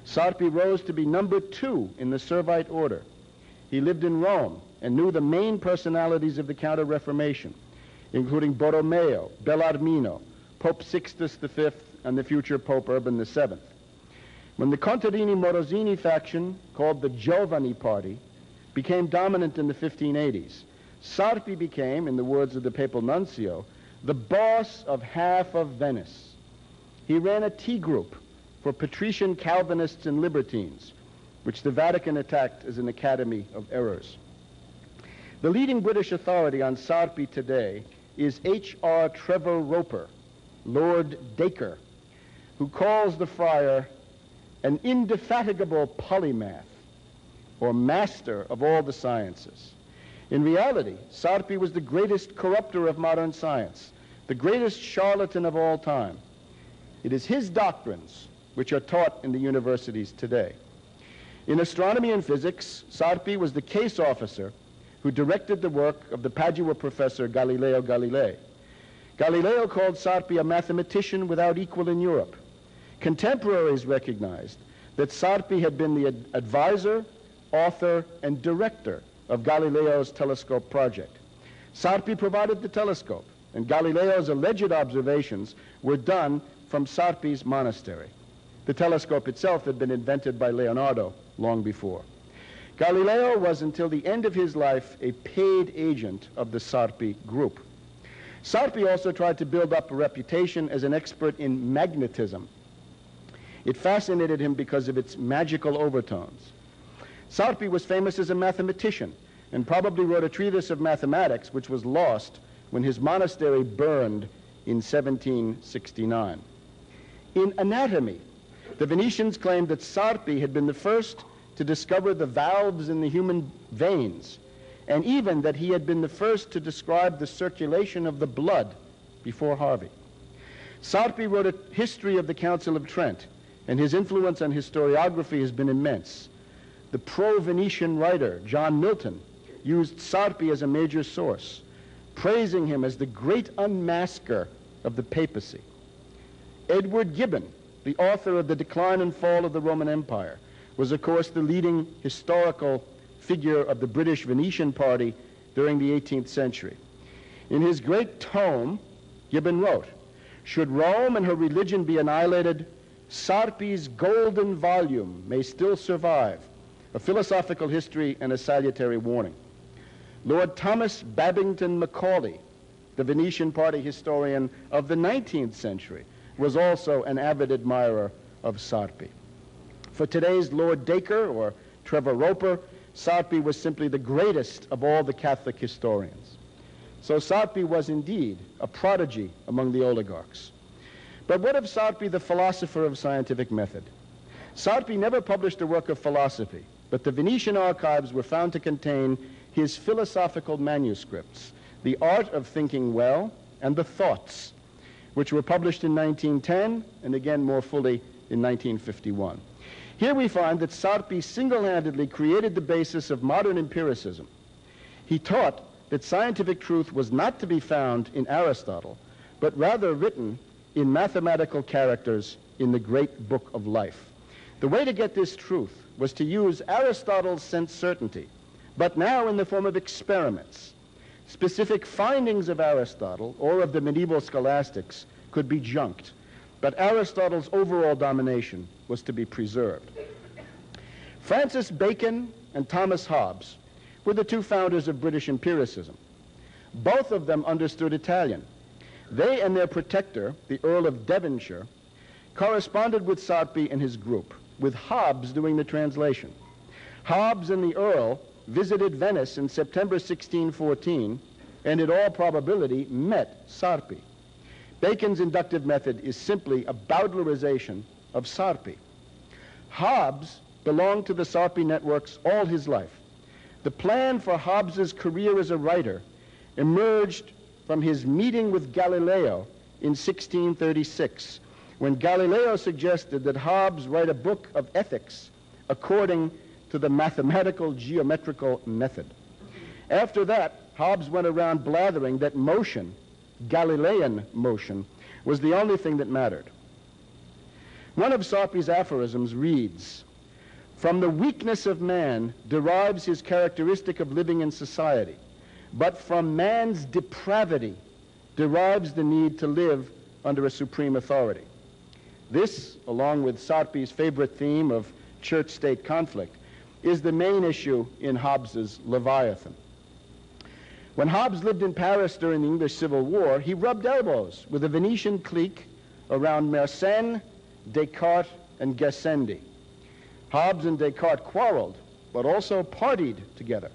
Sarpi rose to be number 2 in the Servite order. He lived in Rome and knew the main personalities of the Counter-Reformation, including Borromeo, Bellarmino, Pope Sixtus V, and the future Pope Urban VII. When the Contarini-Morosini faction, called the Giovani Party, became dominant in the 1580s, Sarpi became, in the words of the papal nuncio, the boss of half of Venice. He ran a tea group for patrician Calvinists and libertines, which the Vatican attacked as an academy of errors. The leading British authority on Sarpi today is H.R. Trevor Roper, Lord Dacre, who calls the friar an indefatigable polymath, or master of all the sciences. In reality, Sarpi was the greatest corrupter of modern science, the greatest charlatan of all time. It is his doctrines which are taught in the universities today. In astronomy and physics, Sarpi was the case officer who directed the work of the Padua professor Galileo Galilei. Galileo called Sarpi a mathematician without equal in Europe. Contemporaries recognized that Sarpi had been the advisor, author, and director of Galileo's telescope project. Sarpi provided the telescope, and Galileo's alleged observations were done from Sarpi's monastery. The telescope itself had been invented by Leonardo long before. Galileo was, until the end of his life, a paid agent of the Sarpi group. Sarpi also tried to build up a reputation as an expert in magnetism. It fascinated him because of its magical overtones. Sarpi was famous as a mathematician and probably wrote a treatise of mathematics which was lost when his monastery burned in 1769. In anatomy, the Venetians claimed that Sarpi had been the first to discover the valves in the human veins, and even that he had been the first to describe the circulation of the blood before Harvey. Sarpi wrote a history of the Council of Trent, and his influence on historiography has been immense. The pro-Venetian writer John Milton used Sarpi as a major source, praising him as the great unmasker of the papacy. Edward Gibbon, the author of The Decline and Fall of the Roman Empire, was of course the leading historical figure of the British Venetian party during the 18th century. In his great tome, Gibbon wrote, "Should Rome and her religion be annihilated, Sarpi's golden volume may still survive, a philosophical history and a salutary warning." Lord Thomas Babington Macaulay, the Venetian party historian of the 19th century, was also an avid admirer of Sarpi. For today's Lord Dacre or Trevor Roper, Sarpi was simply the greatest of all the Catholic historians. So Sarpi was indeed a prodigy among the oligarchs. But what of Sarpi, the philosopher of scientific method? Sarpi never published a work of philosophy, but the Venetian archives were found to contain his philosophical manuscripts, The Art of Thinking Well and The Thoughts, which were published in 1910 and again more fully in 1951. Here we find that Sarpi single-handedly created the basis of modern empiricism. He taught that scientific truth was not to be found in Aristotle, but rather written in mathematical characters in the great book of life. The way to get this truth was to use Aristotle's sense certainty, but now in the form of experiments. Specific findings of Aristotle or of the medieval scholastics could be junked, but Aristotle's overall domination was to be preserved. Francis Bacon and Thomas Hobbes were the two founders of British empiricism. Both of them understood Italian. They and their protector, the Earl of Devonshire, corresponded with Sarpi and his group, with Hobbes doing the translation. Hobbes and the Earl visited Venice in September 1614 and in all probability met Sarpi. Bacon's inductive method is simply a Bowdlerization of Sarpi. Hobbes belonged to the Sarpi networks all his life. The plan for Hobbes's career as a writer emerged from his meeting with Galileo in 1636, when Galileo suggested that Hobbes write a book of ethics according to the mathematical geometrical method. After that, Hobbes went around blathering that motion, Galilean motion, was the only thing that mattered. One of Sarpi's aphorisms reads, "From the weakness of man derives his characteristic of living in society, but from man's depravity derives the need to live under a supreme authority." This, along with Sarpi's favorite theme of church-state conflict, is the main issue in Hobbes's Leviathan. When Hobbes lived in Paris during the English Civil War, he rubbed elbows with a Venetian clique around Mersenne, Descartes, and Gassendi. Hobbes and Descartes quarreled, but also partied together.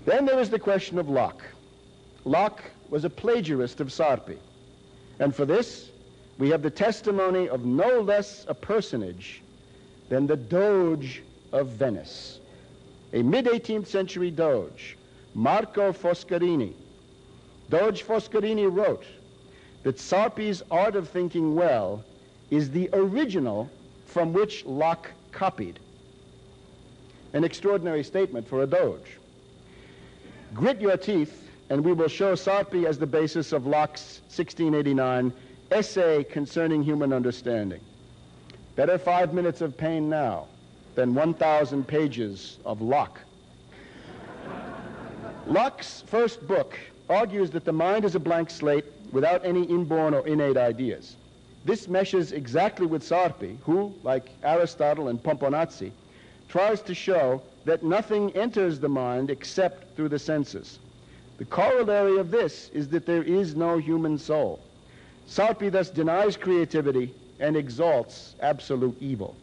Then there was the question of Locke. Locke was a plagiarist of Sarpi, and for this we have the testimony of no less a personage than the Doge of Venice, a mid-18th century Doge, Marco Foscarini. Doge Foscarini wrote that Sarpi's Art of Thinking Well is the original from which Locke copied. An extraordinary statement for a Doge. Grit your teeth, and we will show Sarpi as the basis of Locke's 1689 essay concerning human understanding. Better 5 minutes of pain now than 1,000 pages of Locke. Locke's first book argues that the mind is a blank slate without any inborn or innate ideas. This meshes exactly with Sarpi, who, like Aristotle and Pomponazzi, tries to show that nothing enters the mind except through the senses. The corollary of this is that there is no human soul. Sarpi thus denies creativity and exalts absolute evil.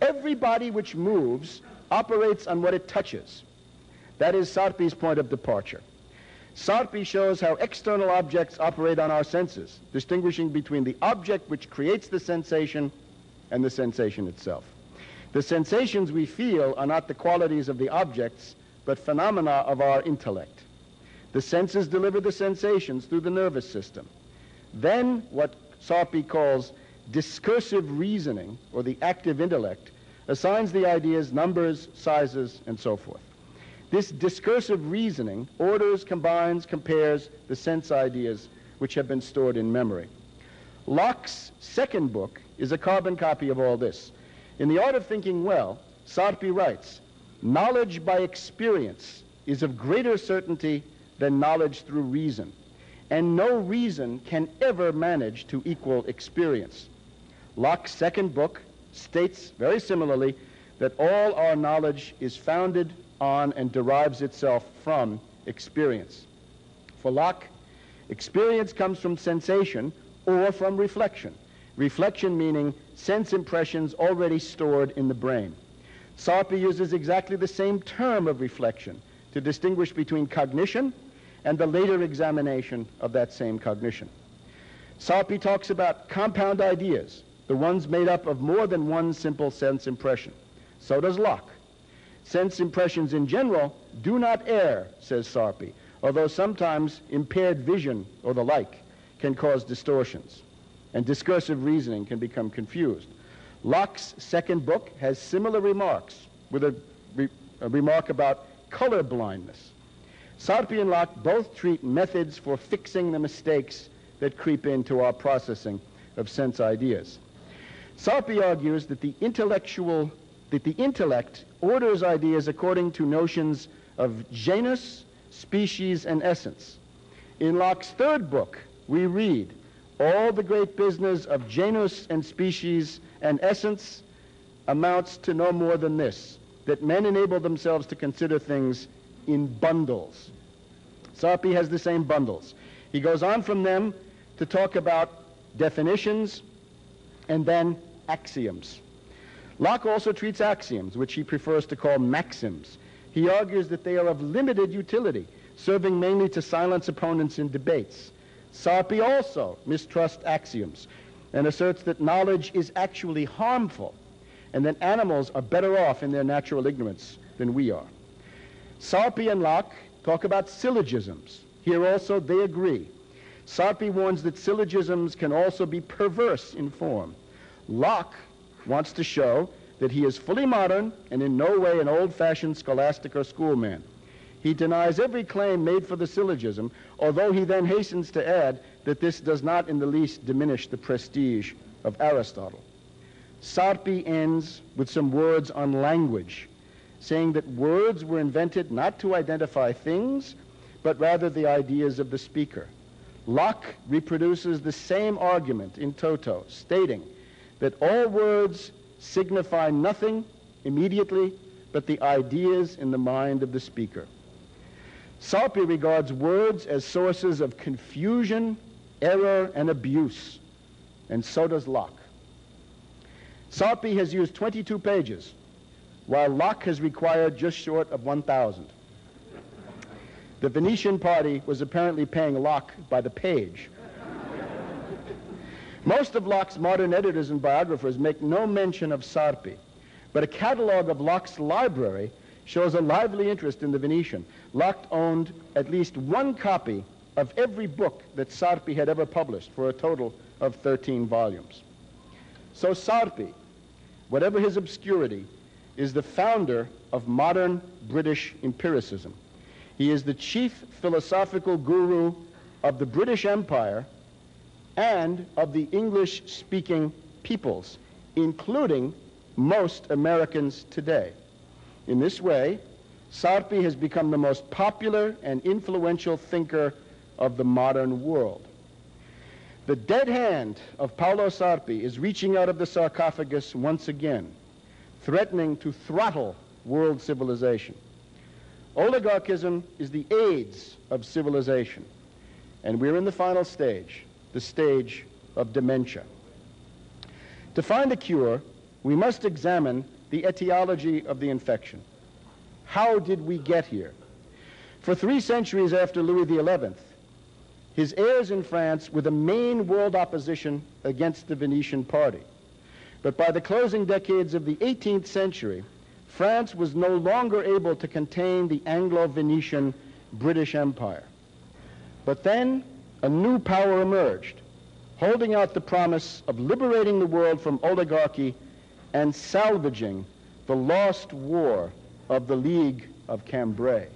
Every body which moves operates on what it touches. That is Sarpi's point of departure. Sarpi shows how external objects operate on our senses, distinguishing between the object which creates the sensation and the sensation itself. The sensations we feel are not the qualities of the objects, but phenomena of our intellect. The senses deliver the sensations through the nervous system. Then what Sarpi calls discursive reasoning, or the active intellect, assigns the ideas numbers, sizes, and so forth. This discursive reasoning orders, combines, compares the sense ideas which have been stored in memory. Locke's second book is a carbon copy of all this. In The Art of Thinking Well, Sarpi writes, "Knowledge by experience is of greater certainty than knowledge through reason, and no reason can ever manage to equal experience." Locke's second book states very similarly that all our knowledge is founded on and derives itself from experience. For Locke, experience comes from sensation or from reflection. Reflection meaning sense impressions already stored in the brain. Sarpi uses exactly the same term of reflection to distinguish between cognition and the later examination of that same cognition. Sarpi talks about compound ideas, the ones made up of more than one simple sense impression. So does Locke. Sense impressions in general do not err, says Sarpi, although sometimes impaired vision or the like can cause distortions, and discursive reasoning can become confused. Locke's second book has similar remarks, with a remark about color blindness. Sarpi and Locke both treat methods for fixing the mistakes that creep into our processing of sense ideas. Sarpi argues that the intellect orders ideas according to notions of genus, species, and essence. In Locke's third book, we read, "All the great business of genus and species and essence amounts to no more than this, that men enable themselves to consider things in bundles." Sarpi has the same bundles. He goes on from them to talk about definitions and then axioms. Locke also treats axioms, which he prefers to call maxims. He argues that they are of limited utility, serving mainly to silence opponents in debates. Sarpi also mistrusts axioms and asserts that knowledge is actually harmful and that animals are better off in their natural ignorance than we are. Sarpi and Locke talk about syllogisms. Here also they agree. Sarpi warns that syllogisms can also be perverse in form. Locke wants to show that he is fully modern and in no way an old-fashioned scholastic or schoolman. He denies every claim made for the syllogism, although he then hastens to add that this does not in the least diminish the prestige of Aristotle. Sarpi ends with some words on language, saying that words were invented not to identify things, but rather the ideas of the speaker. Locke reproduces the same argument in toto, stating that all words signify nothing immediately but the ideas in the mind of the speaker. Sarpi regards words as sources of confusion, error, and abuse, and so does Locke. Sarpi has used 22 pages, while Locke has required just short of 1,000. The Venetian party was apparently paying Locke by the page. Most of Locke's modern editors and biographers make no mention of Sarpi, but a catalog of Locke's library shows a lively interest in the Venetian. Locke owned at least one copy of every book that Sarpi had ever published, for a total of 13 volumes. So Sarpi, whatever his obscurity, is the founder of modern British empiricism. He is the chief philosophical guru of the British Empire and of the English-speaking peoples, including most Americans today. In this way, Sarpi has become the most popular and influential thinker of the modern world. The dead hand of Paolo Sarpi is reaching out of the sarcophagus once again, threatening to throttle world civilization. Oligarchism is the AIDS of civilization, and we're in the final stage, the stage of dementia. To find a cure, we must examine the etiology of the infection. How did we get here? For 3 centuries after Louis XI, his heirs in France were the main world opposition against the Venetian party. But by the closing decades of the 18th century, France was no longer able to contain the Anglo-Venetian British Empire. But then a new power emerged, holding out the promise of liberating the world from oligarchy and salvaging the lost war of the League of Cambrai.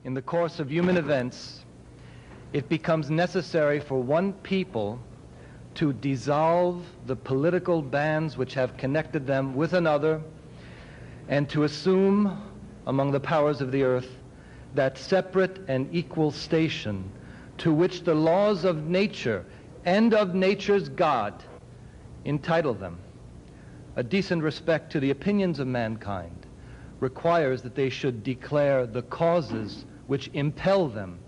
In the course of human events, it becomes necessary for one people to dissolve the political bands which have connected them with another, and to assume among the powers of the earth that separate and equal station to which the laws of nature and of nature's God entitle them. A decent respect to the opinions of mankind requires that they should declare the causes which impel them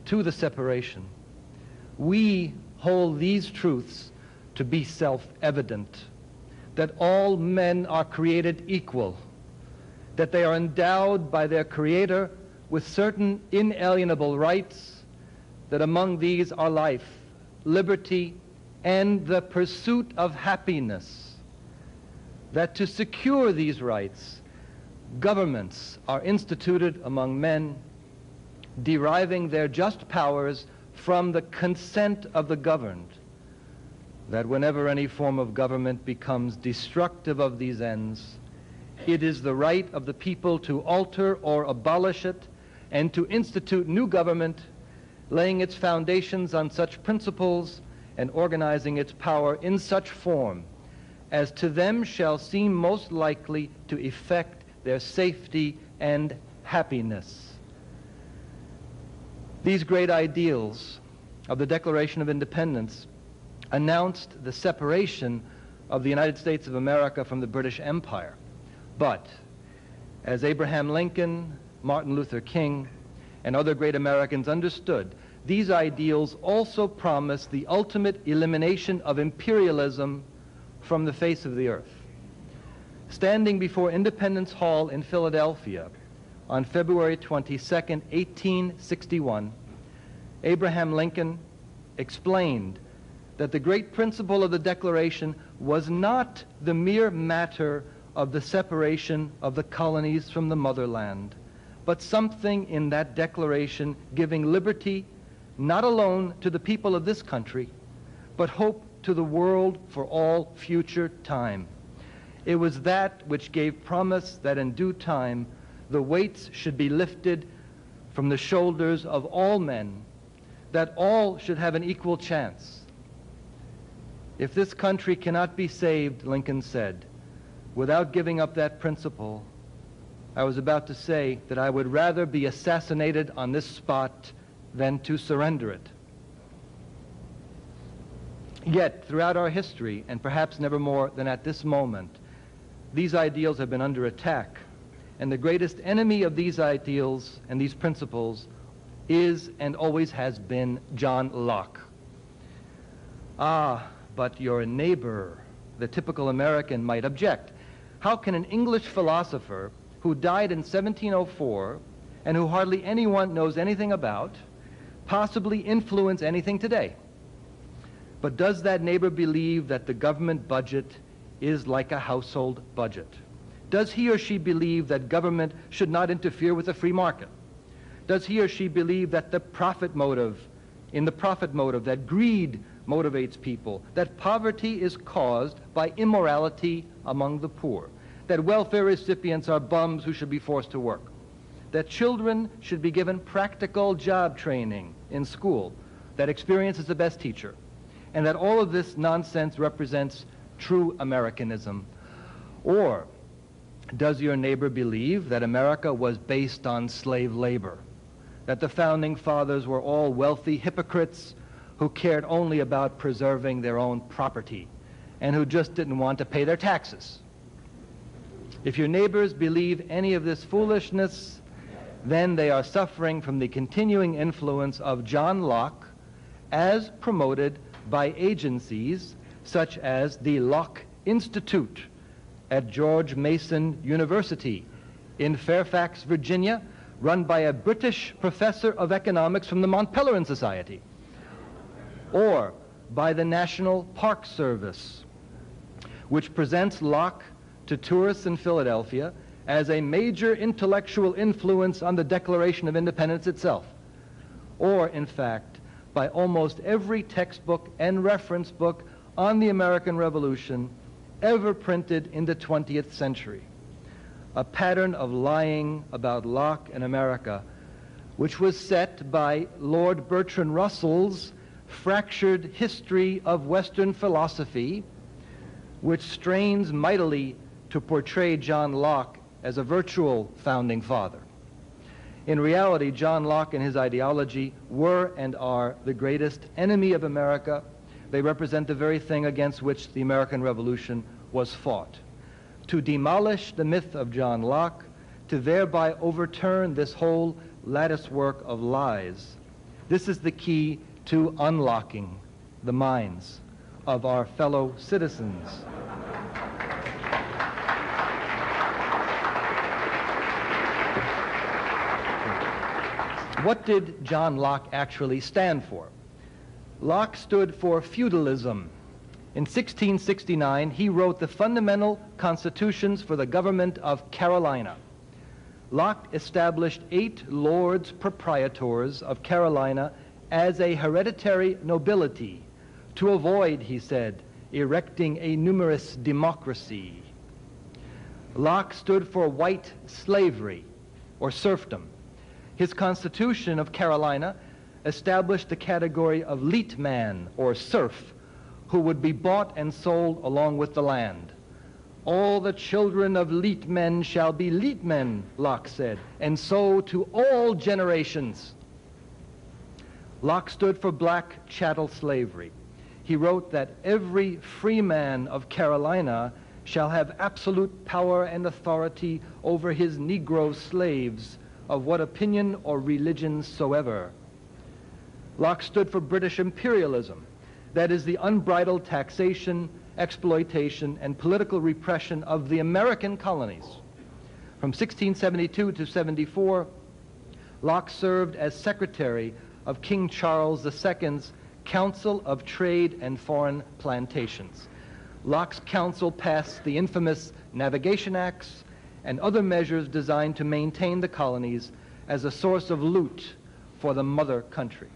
to the separation. We hold these truths to be self-evident, that all men are created equal, that they are endowed by their Creator with certain inalienable rights, that among these are life, liberty, and the pursuit of happiness, that to secure these rights, governments are instituted among men, deriving their just powers from the consent of the governed, that whenever any form of government becomes destructive of these ends, it is the right of the people to alter or abolish it and to institute new government, laying its foundations on such principles and organizing its power in such form as to them shall seem most likely to effect their safety and happiness. These great ideals of the Declaration of Independence announced the separation of the United States of America from the British Empire. But as Abraham Lincoln, Martin Luther King, and other great Americans understood, these ideals also promised the ultimate elimination of imperialism from the face of the earth. Standing before Independence Hall in Philadelphia on February 22nd, 1861, Abraham Lincoln explained that the great principle of the Declaration was not the mere matter of the separation of the colonies from the motherland, but something in that declaration giving liberty not alone to the people of this country, but hope to the world for all future time. It was that which gave promise that in due time the weights should be lifted from the shoulders of all men, that all should have an equal chance. If this country cannot be saved, Lincoln said, without giving up that principle, I was about to say that I would rather be assassinated on this spot than to surrender it. Yet, throughout our history, and perhaps never more than at this moment, these ideals have been under attack, and the greatest enemy of these ideals and these principles is and always has been John Locke. Ah, but your neighbor, the typical American, might object. How can an English philosopher who died in 1704 and who hardly anyone knows anything about possibly influence anything today? But does that neighbor believe that the government budget is like a household budget? Does he or she believe that government should not interfere with the free market? Does he or she believe that the profit motive, that greed motivates people, that poverty is caused by immorality among the poor, that welfare recipients are bums who should be forced to work? that children should be given practical job training in school, that experience is the best teacher, and that all of this nonsense represents true Americanism? Or does your neighbor believe that America was based on slave labor, that the founding fathers were all wealthy hypocrites who cared only about preserving their own property and who just didn't want to pay their taxes? If your neighbors believe any of this foolishness, then they are suffering from the continuing influence of John Locke as promoted by agencies such as the Locke Institute at George Mason University in Fairfax, Virginia, run by a British professor of economics from the Mont Pelerin Society, or by the National Park Service, which presents Locke to tourists in Philadelphia as a major intellectual influence on the Declaration of Independence itself, or, in fact, by almost every textbook and reference book on the American Revolution ever printed in the 20th century. A pattern of lying about Locke and America, which was set by Lord Bertrand Russell's fractured history of Western philosophy, which strains mightily to portray John Locke as a virtual founding father. In reality, John Locke and his ideology were and are the greatest enemy of America. They represent the very thing against which the American Revolution was fought. To demolish the myth of John Locke, to thereby overturn this whole lattice work of lies, this is the key to unlocking the minds of our fellow citizens. What did John Locke actually stand for? Locke stood for feudalism. In 1669, he wrote the fundamental constitutions for the government of Carolina. Locke established 8 lords proprietors of Carolina as a hereditary nobility to avoid, he said, erecting a numerous democracy. Locke stood for white slavery, or serfdom. His Constitution of Carolina established the category of leatman, or serf, who would be bought and sold along with the land. All the children of leatmen shall be leatmen, Locke said, and so to all generations. Locke stood for black chattel slavery. He wrote that every freeman of Carolina shall have absolute power and authority over his Negro slaves of what opinion or religion soever. Locke stood for British imperialism, that is, the unbridled taxation, exploitation, and political repression of the American colonies. From 1672 to 74, Locke served as secretary of King Charles II's Council of Trade and Foreign Plantations. Locke's council passed the infamous Navigation Acts and other measures designed to maintain the colonies as a source of loot for the mother country.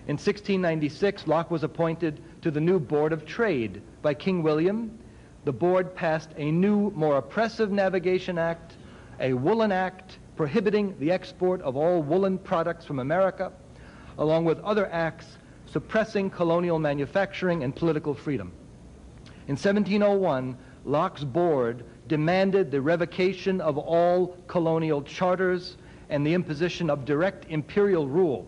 In 1696, Locke was appointed to the new Board of Trade by King William. The board passed a new, more oppressive Navigation Act, a Woolen Act prohibiting the export of all woolen products from America, along with other acts suppressing colonial manufacturing and political freedom. In 1701, Locke's board demanded the revocation of all colonial charters and the imposition of direct imperial rule.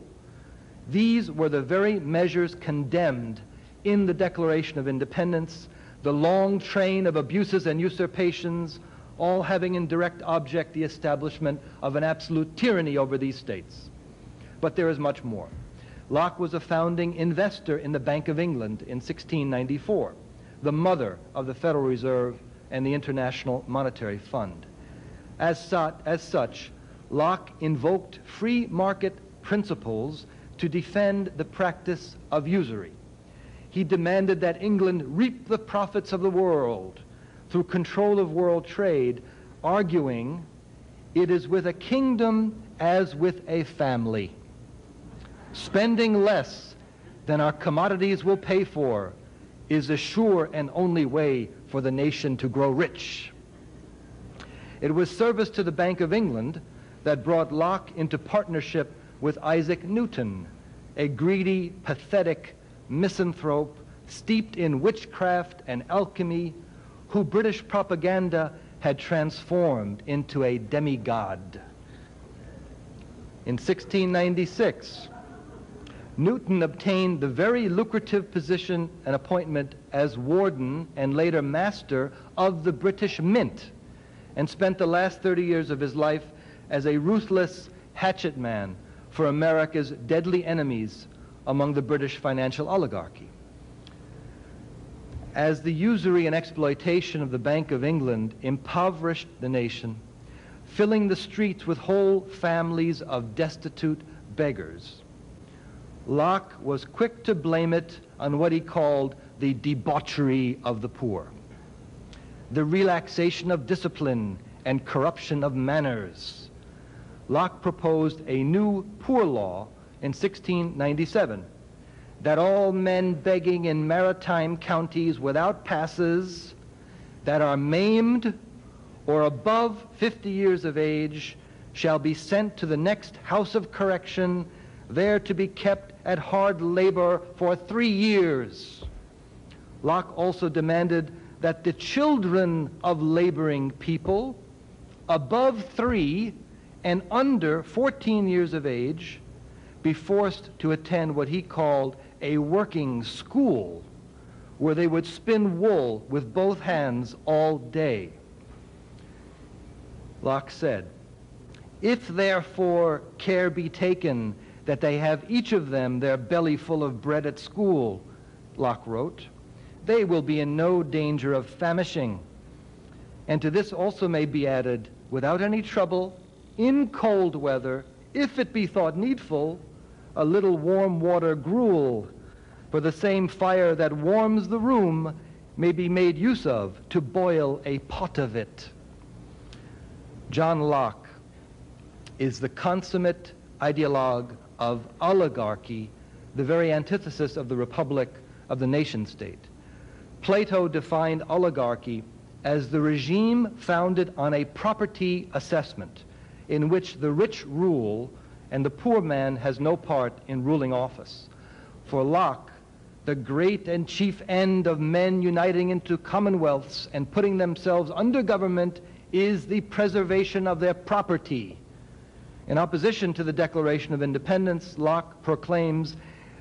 These were the very measures condemned in the Declaration of Independence, the long train of abuses and usurpations, all having in direct object the establishment of an absolute tyranny over these states. But there is much more. Locke was a founding investor in the Bank of England in 1694, the mother of the Federal Reserve and the International Monetary Fund. As such, Locke invoked free market principles to defend the practice of usury. He demanded that England reap the profits of the world through control of world trade, arguing, "It is with a kingdom as with a family. Spending less than our commodities will pay for is the sure and only way for the nation to grow rich." It was service to the Bank of England that brought Locke into partnership with Isaac Newton, a greedy, pathetic misanthrope steeped in witchcraft and alchemy, who British propaganda had transformed into a demigod. In 1696, Newton obtained the very lucrative position and appointment as warden and later master of the British Mint, and spent the last 30 years of his life as a ruthless hatchet man for America's deadly enemies among the British financial oligarchy. As the usury and exploitation of the Bank of England impoverished the nation, filling the streets with whole families of destitute beggars, Locke was quick to blame it on what he called the debauchery of the poor, the relaxation of discipline and corruption of manners. Locke proposed a new poor law in 1697, that all men begging in maritime counties without passes, that are maimed or above 50 years of age, shall be sent to the next house of correction, there to be kept at hard labor for 3 years. Locke also demanded that the children of laboring people above 3 and under 14 years of age be forced to attend what he called a working school, where they would spin wool with both hands all day. Locke said, "If therefore care be taken that they have each of them their belly full of bread at school," Locke wrote, "they will be in no danger of famishing. And to this also may be added, without any trouble, in cold weather, if it be thought needful, a little warm water gruel, for the same fire that warms the room may be made use of to boil a pot of it." John Locke is the consummate ideologue of oligarchy, the very antithesis of the republic, of the nation-state. Plato defined oligarchy as the regime founded on a property assessment in which the rich rule and the poor man has no part in ruling office. For Locke, the great and chief end of men uniting into commonwealths and putting themselves under government is the preservation of their property. In opposition to the Declaration of Independence, Locke proclaims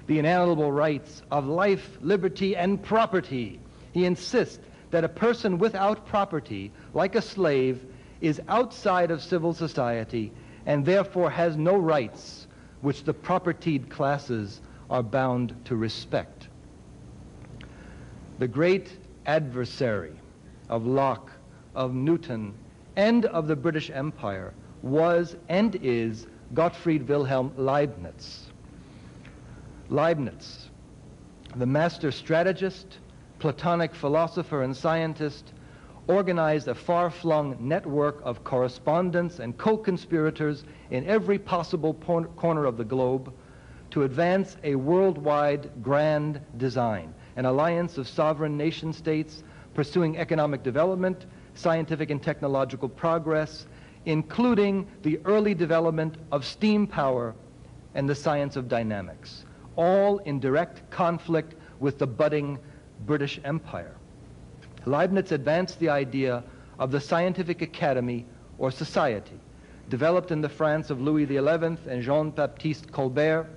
the inalienable rights of life, liberty, and property. He insists that a person without property, like a slave, is outside of civil society and therefore has no rights which the propertied classes are bound to respect. The great adversary of Locke, of Newton, and of the British Empire was and is Gottfried Wilhelm Leibniz. Leibniz, the master strategist, Platonic philosopher and scientist, organized a far-flung network of correspondents and co-conspirators in every possible corner of the globe to advance a worldwide grand design, an alliance of sovereign nation-states pursuing economic development, scientific and technological progress, including the early development of steam power and the science of dynamics, all in direct conflict with the budding British Empire. Leibniz advanced the idea of the scientific academy or society, developed in the France of Louis XI and Jean-Baptiste Colbert,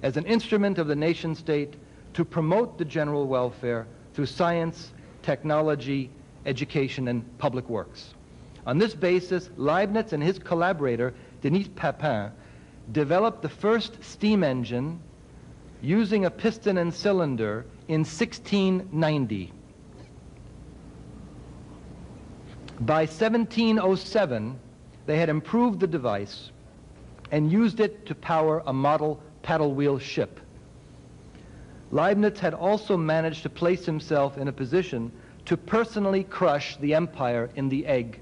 as an instrument of the nation-state to promote the general welfare through science, technology, education, and public works. On this basis, Leibniz and his collaborator, Denis Papin, developed the first steam engine using a piston and cylinder in 1690. By 1707, they had improved the device and used it to power a model paddle wheel ship. Leibniz had also managed to place himself in a position to personally crush the empire in the egg.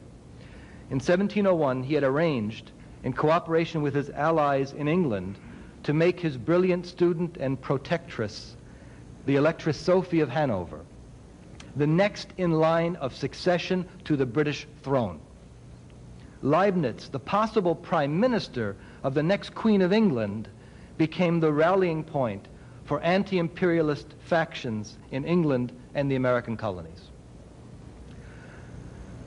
In 1701, he had arranged, in cooperation with his allies in England, to make his brilliant student and protectress, the Electress Sophie of Hanover, the next in line of succession to the British throne. Leibniz, the possible prime minister of the next Queen of England, became the rallying point for anti-imperialist factions in England and the American colonies.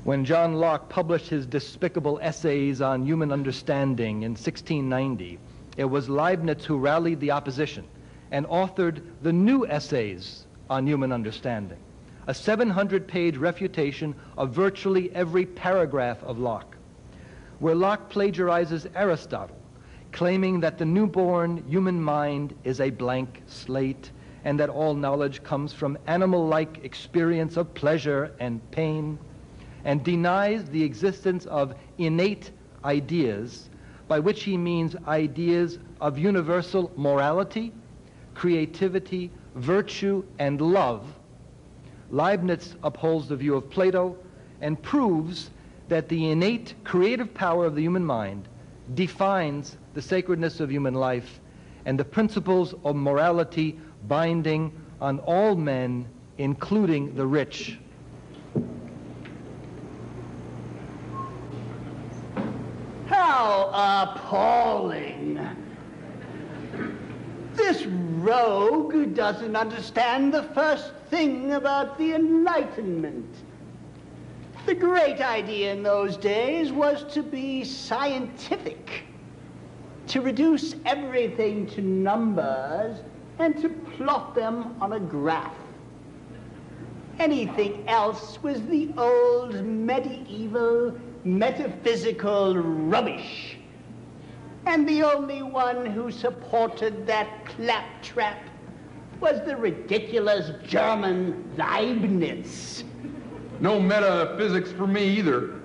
When John Locke published his despicable essays on human understanding in 1690, it was Leibniz who rallied the opposition and authored the new essays on human understanding, a 700-page refutation of virtually every paragraph of Locke, where Locke plagiarizes Aristotle, claiming that the newborn human mind is a blank slate and that all knowledge comes from animal-like experience of pleasure and pain, and denies the existence of innate ideas, by which he means ideas of universal morality, creativity, virtue, and love. Leibniz upholds the view of Plato and proves that the innate creative power of the human mind defines the sacredness of human life and the principles of morality binding on all men, including the rich. How appalling! This rogue doesn't understand the first thing about the Enlightenment. The great idea in those days was to be scientific, to reduce everything to numbers and to plot them on a graph. Anything else was the old medieval metaphysical rubbish. And the only one who supported that claptrap was the ridiculous German Leibniz. No metaphysics for me either.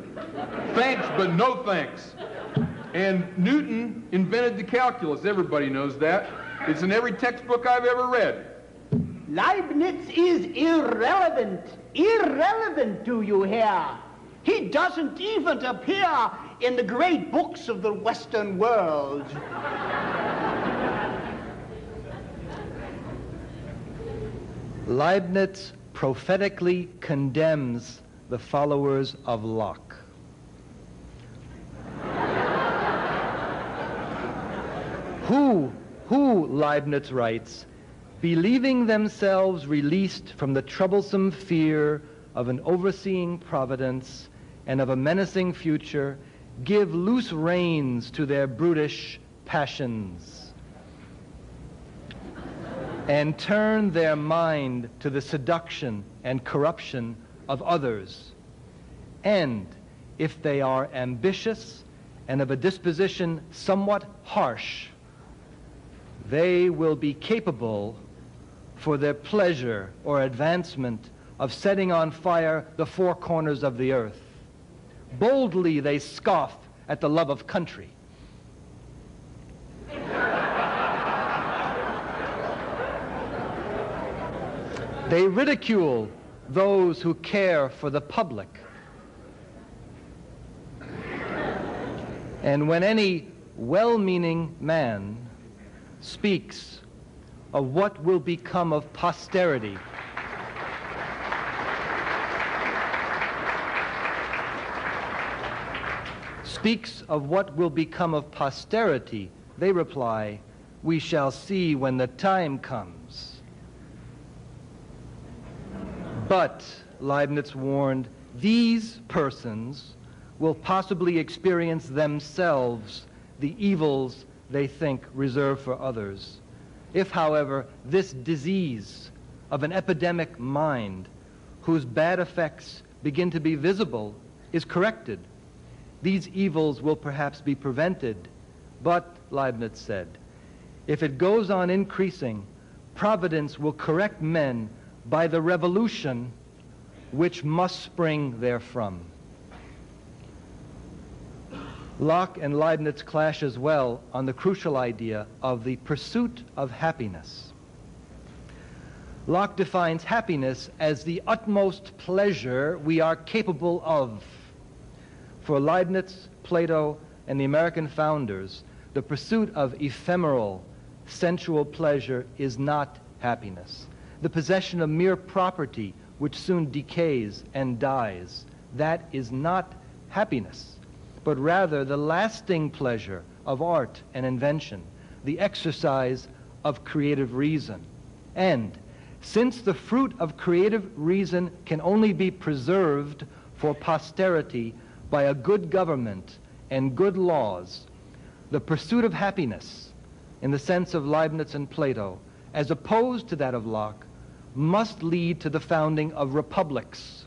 Thanks, but no thanks. And Newton invented the calculus. Everybody knows that. It's in every textbook I've ever read. Leibniz is irrelevant. Irrelevant, do you hear? He doesn't even appear in the great books of the Western world. Leibniz prophetically condemns the followers of Locke. Who, Leibniz writes, believing themselves released from the troublesome fear of an overseeing providence and of a menacing future, give loose reins to their brutish passions and turn their mind to the seduction and corruption of others. And if they are ambitious and of a disposition somewhat harsh, they will be capable, for their pleasure or advancement, of setting on fire the four corners of the earth. Boldly they scoff at the love of country. They ridicule those who care for the public. And when any well-meaning man speaks of what will become of posterity, they reply, "We shall see when the time comes." But, Leibniz warned, these persons will possibly experience themselves the evils they think reserved for others. If, however, this disease of an epidemic mind, whose bad effects begin to be visible, is corrected, these evils will perhaps be prevented. But, Leibniz said, if it goes on increasing, Providence will correct men by the revolution which must spring therefrom. Locke and Leibniz clash as well on the crucial idea of the pursuit of happiness. Locke defines happiness as the utmost pleasure we are capable of. For Leibniz, Plato, and the American founders, the pursuit of ephemeral, sensual pleasure is not happiness. The possession of mere property, which soon decays and dies, that is not happiness. but rather the lasting pleasure of art and invention, the exercise of creative reason. And since the fruit of creative reason can only be preserved for posterity by a good government and good laws, the pursuit of happiness, in the sense of Leibniz and Plato, as opposed to that of Locke, must lead to the founding of republics.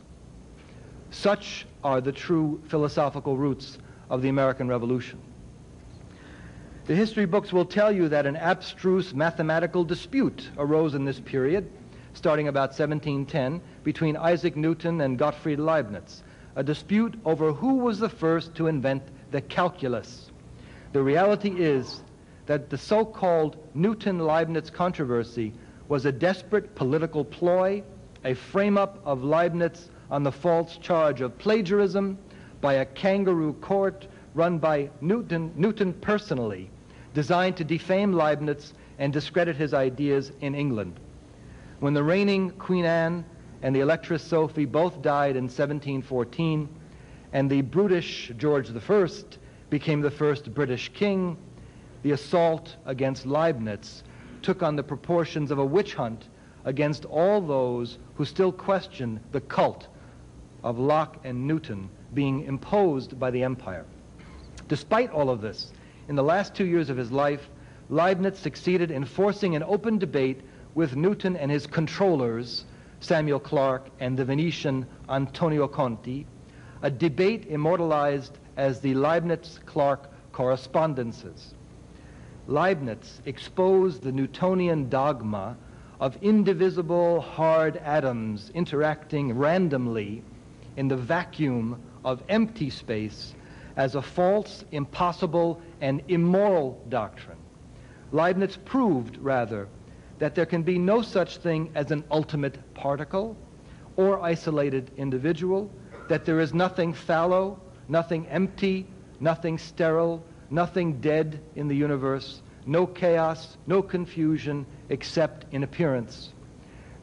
Such are the true philosophical roots of the American Revolution. The history books will tell you that an abstruse mathematical dispute arose in this period, starting about 1710, between Isaac Newton and Gottfried Leibniz, a dispute over who was the first to invent the calculus. The reality is that the so-called Newton-Leibniz controversy was a desperate political ploy, a frame-up of Leibniz on the false charge of plagiarism by a kangaroo court run by Newton personally, designed to defame Leibniz and discredit his ideas in England. When the reigning Queen Anne and the Electress Sophie both died in 1714, and the brutish George I became the first British king, the assault against Leibniz took on the proportions of a witch hunt against all those who still questioned the cult of Locke and Newton being imposed by the empire. Despite all of this, in the last 2 years of his life, Leibniz succeeded in forcing an open debate with Newton and his controllers, Samuel Clarke and the Venetian Antonio Conti, a debate immortalized as the Leibniz-Clarke correspondences. Leibniz exposed the Newtonian dogma of indivisible hard atoms interacting randomly in the vacuum of empty space as a false, impossible, and immoral doctrine. Leibniz proved, rather, that there can be no such thing as an ultimate particle or isolated individual, that there is nothing fallow, nothing empty, nothing sterile, nothing dead in the universe, no chaos, no confusion, except in appearance.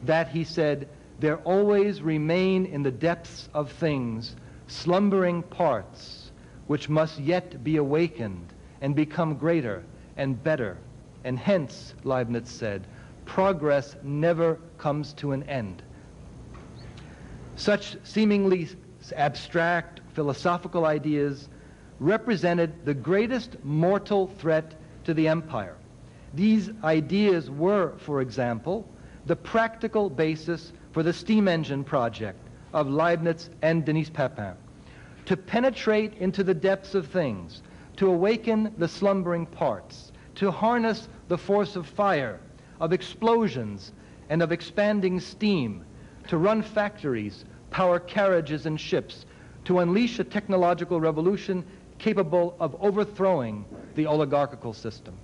That, he said, there always remain in the depths of things slumbering parts which must yet be awakened and become greater and better. And hence, Leibniz said, progress never comes to an end. Such seemingly abstract philosophical ideas represented the greatest mortal threat to the empire. These ideas were, for example, the practical basis for the steam engine project of Leibniz and Denis Papin, to penetrate into the depths of things, to awaken the slumbering parts, to harness the force of fire, of explosions, and of expanding steam, to run factories, power carriages and ships, to unleash a technological revolution capable of overthrowing the oligarchical system.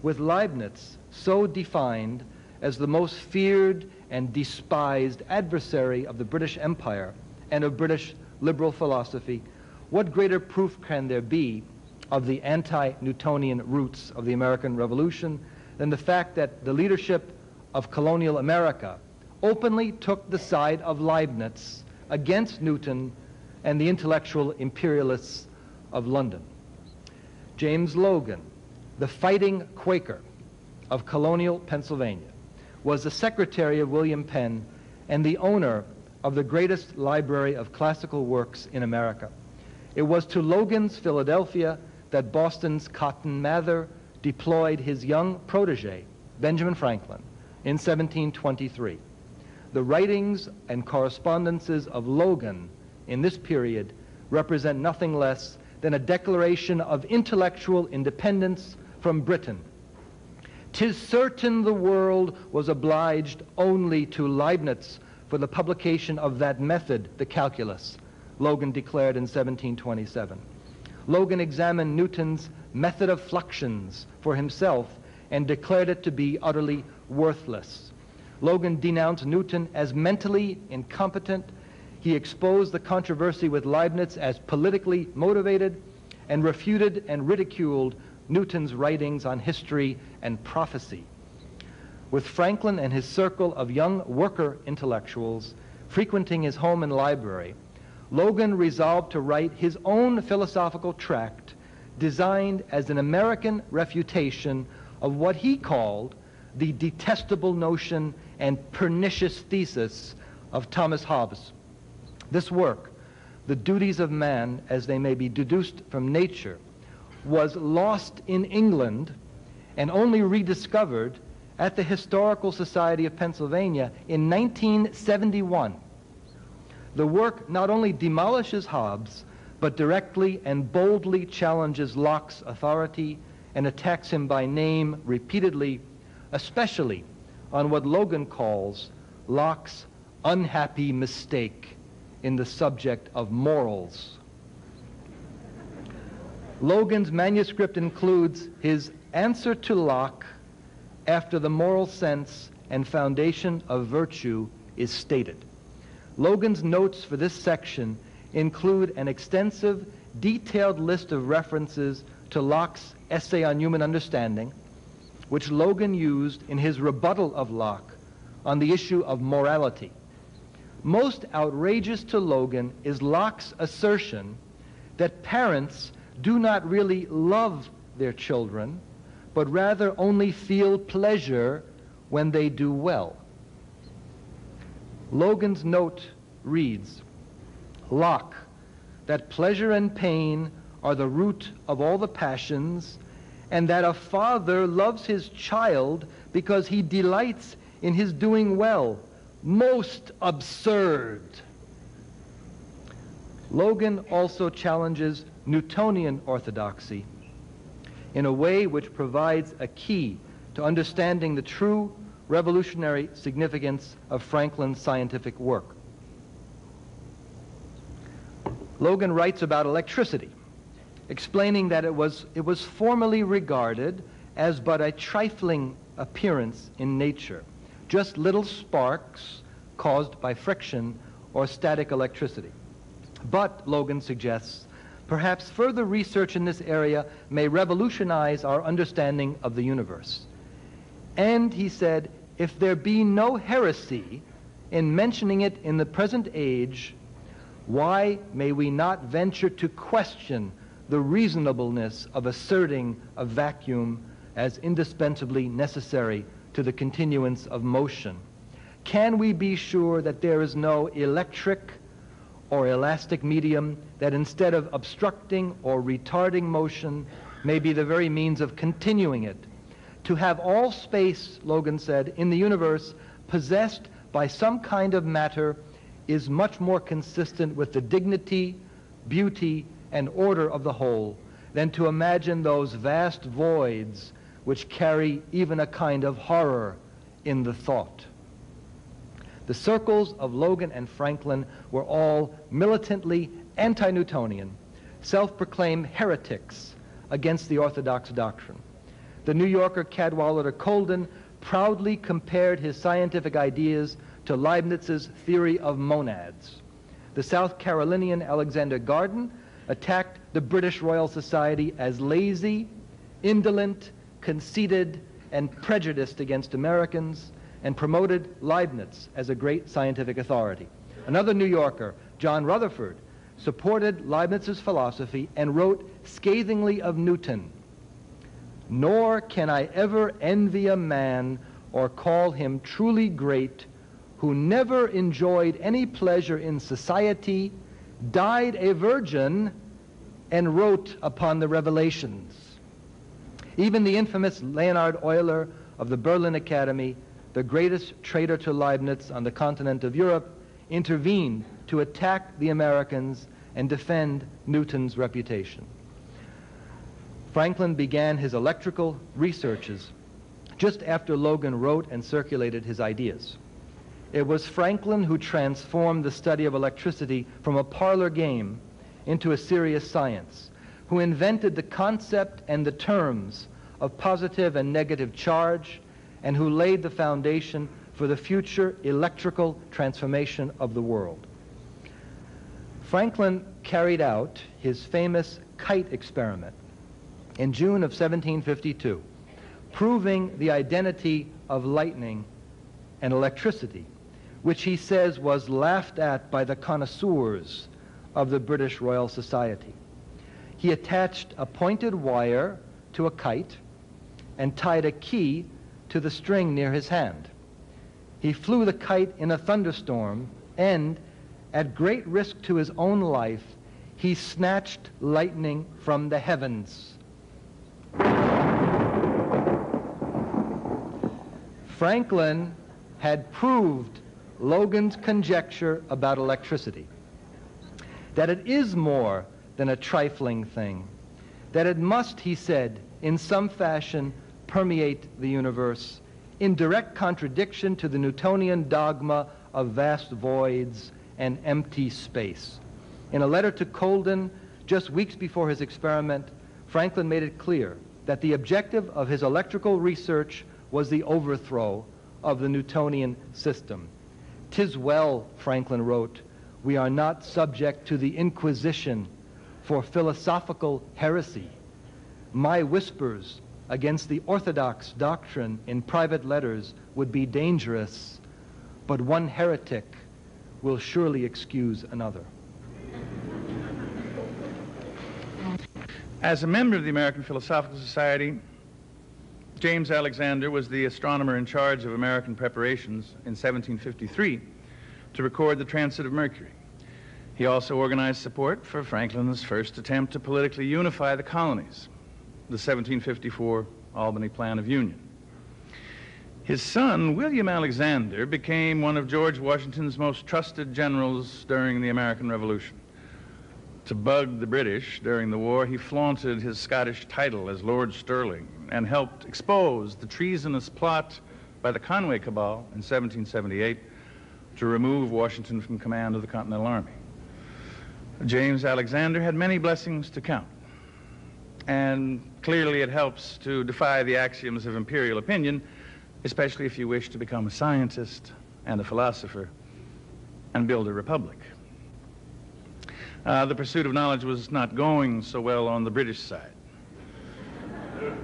With Leibniz so defined as the most feared and despised adversary of the British Empire and of British liberal philosophy, what greater proof can there be of the anti-Newtonian roots of the American Revolution than the fact that the leadership of colonial America openly took the side of Leibniz against Newton and the intellectual imperialists of London. James Logan, the fighting Quaker of colonial Pennsylvania, was the secretary of William Penn and the owner of the greatest library of classical works in America. It was to Logan's Philadelphia that Boston's Cotton Mather deployed his young protege, Benjamin Franklin, in 1723. The writings and correspondences of Logan in this period represent nothing less than a declaration of intellectual independence from Britain. "'Tis certain the world was obliged only to Leibniz for the publication of that method, the calculus," Logan declared in 1727. Logan examined Newton's method of fluxions for himself and declared it to be utterly worthless. Logan denounced Newton as mentally incompetent. He exposed the controversy with Leibniz as politically motivated and refuted and ridiculed Newton's writings on history and prophecy. With Franklin and his circle of young worker intellectuals frequenting his home and library, Logan resolved to write his own philosophical tract designed as an American refutation of what he called the detestable notion and pernicious thesis of Thomas Hobbes. This work, The Duties of Man as They May Be Deduced from Nature, was lost in England and only rediscovered at the Historical Society of Pennsylvania in 1971. The work not only demolishes Hobbes, but directly and boldly challenges Locke's authority and attacks him by name repeatedly, especially on what Logan calls Locke's unhappy mistake in the subject of morals. Logan's manuscript includes his answer to Locke after the moral sense and foundation of virtue is stated. Logan's notes for this section include an extensive, detailed list of references to Locke's essay on human understanding, which Logan used in his rebuttal of Locke on the issue of morality. Most outrageous to Logan is Locke's assertion that parents do not really love their children, but rather only feel pleasure when they do well. Logan's note reads, Locke, that pleasure and pain are the root of all the passions, and that a father loves his child because he delights in his doing well. Most absurd. Logan also challenges Newtonian orthodoxy in a way which provides a key to understanding the true revolutionary significance of Franklin's scientific work. Logan writes about electricity, explaining that it was formerly regarded as but a trifling appearance in nature, just little sparks caused by friction or static electricity. But, Logan suggests, perhaps further research in this area may revolutionize our understanding of the universe. And, he said, if there be no heresy in mentioning it in the present age, why may we not venture to question the reasonableness of asserting a vacuum as indispensably necessary to the continuance of motion? Can we be sure that there is no electric or elastic medium that instead of obstructing or retarding motion may be the very means of continuing it? To have all space, Logan said, in the universe possessed by some kind of matter is much more consistent with the dignity, beauty, and order of the whole than to imagine those vast voids which carry even a kind of horror in the thought. The circles of Logan and Franklin were all militantly anti-Newtonian, self-proclaimed heretics against the orthodox doctrine. The New Yorker Cadwallader Colden proudly compared his scientific ideas to Leibniz's theory of monads. The South Carolinian Alexander Garden attacked the British Royal Society as lazy, indolent, conceited, and prejudiced against Americans, and promoted Leibniz as a great scientific authority. Another New Yorker, John Rutherford, supported Leibniz's philosophy and wrote scathingly of Newton, "Nor can I ever envy a man or call him truly great who never enjoyed any pleasure in society, died a virgin, and wrote upon the revelations." Even the infamous Leonhard Euler of the Berlin Academy, the greatest traitor to Leibniz on the continent of Europe, intervened to attack the Americans and defend Newton's reputation. Franklin began his electrical researches just after Logan wrote and circulated his ideas. It was Franklin who transformed the study of electricity from a parlor game into a serious science, who invented the concept and the terms of positive and negative charge, and who laid the foundation for the future electrical transformation of the world. Franklin carried out his famous kite experiment in June of 1752, proving the identity of lightning and electricity, which he says was laughed at by the connoisseurs of the British Royal Society. He attached a pointed wire to a kite and tied a key to the string near his hand. He flew the kite in a thunderstorm and, at great risk to his own life, he snatched lightning from the heavens. Franklin had proved Logan's conjecture about electricity, that it is more than a trifling thing, that it must, he said, in some fashion permeate the universe, in direct contradiction to the Newtonian dogma of vast voids and empty space. In a letter to Colden, just weeks before his experiment, Franklin made it clear that the objective of his electrical research was the overthrow of the Newtonian system. "'Tis well," Franklin wrote, "we are not subject to the Inquisition for philosophical heresy. My whispers against the orthodox doctrine in private letters would be dangerous, but one heretic will surely excuse another." As a member of the American Philosophical Society, James Alexander was the astronomer in charge of American preparations in 1753 to record the transit of Mercury. He also organized support for Franklin's first attempt to politically unify the colonies, the 1754 Albany Plan of Union. His son, William Alexander, became one of George Washington's most trusted generals during the American Revolution. To bug the British during the war, he flaunted his Scottish title as Lord Stirling and helped expose the treasonous plot by the Conway Cabal in 1778 to remove Washington from command of the Continental Army. James Alexander had many blessings to count, and clearly it helps to defy the axioms of imperial opinion, especially if you wish to become a scientist and a philosopher and build a republic. The pursuit of knowledge was not going so well on the British side.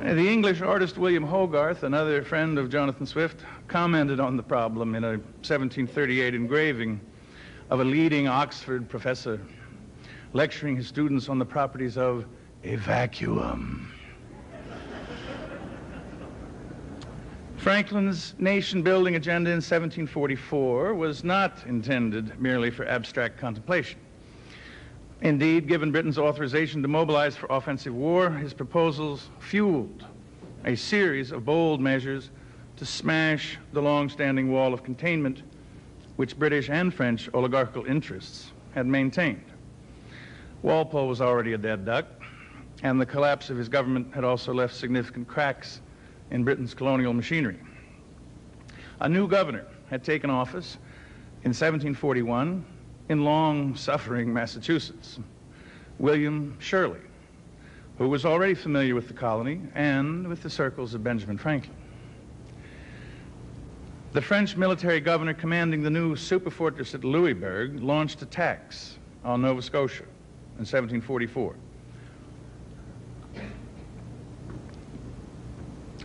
The English artist William Hogarth, another friend of Jonathan Swift, commented on the problem in a 1738 engraving of a leading Oxford professor lecturing his students on the properties of a vacuum. Franklin's nation-building agenda in 1744 was not intended merely for abstract contemplation. Indeed, given Britain's authorization to mobilize for offensive war, his proposals fueled a series of bold measures to smash the long-standing wall of containment which British and French oligarchical interests had maintained. Walpole was already a dead duck, and the collapse of his government had also left significant cracks in Britain's colonial machinery. A new governor had taken office in 1741 in long-suffering Massachusetts, William Shirley, who was already familiar with the colony and with the circles of Benjamin Franklin. The French military governor commanding the new superfortress at Louisbourg launched attacks on Nova Scotia in 1744.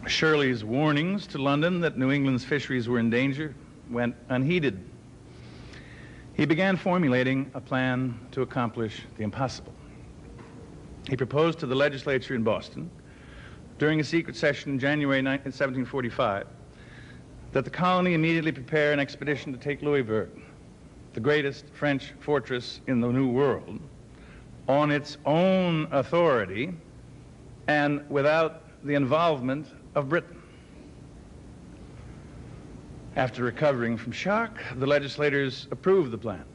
Shirley's warnings to London that New England's fisheries were in danger went unheeded. He began formulating a plan to accomplish the impossible. He proposed to the legislature in Boston during a secret session in January 1745 that the colony immediately prepare an expedition to take Louisbourg, the greatest French fortress in the New World, on its own authority and without the involvement of Britain. After recovering from shock, the legislators approved the plan,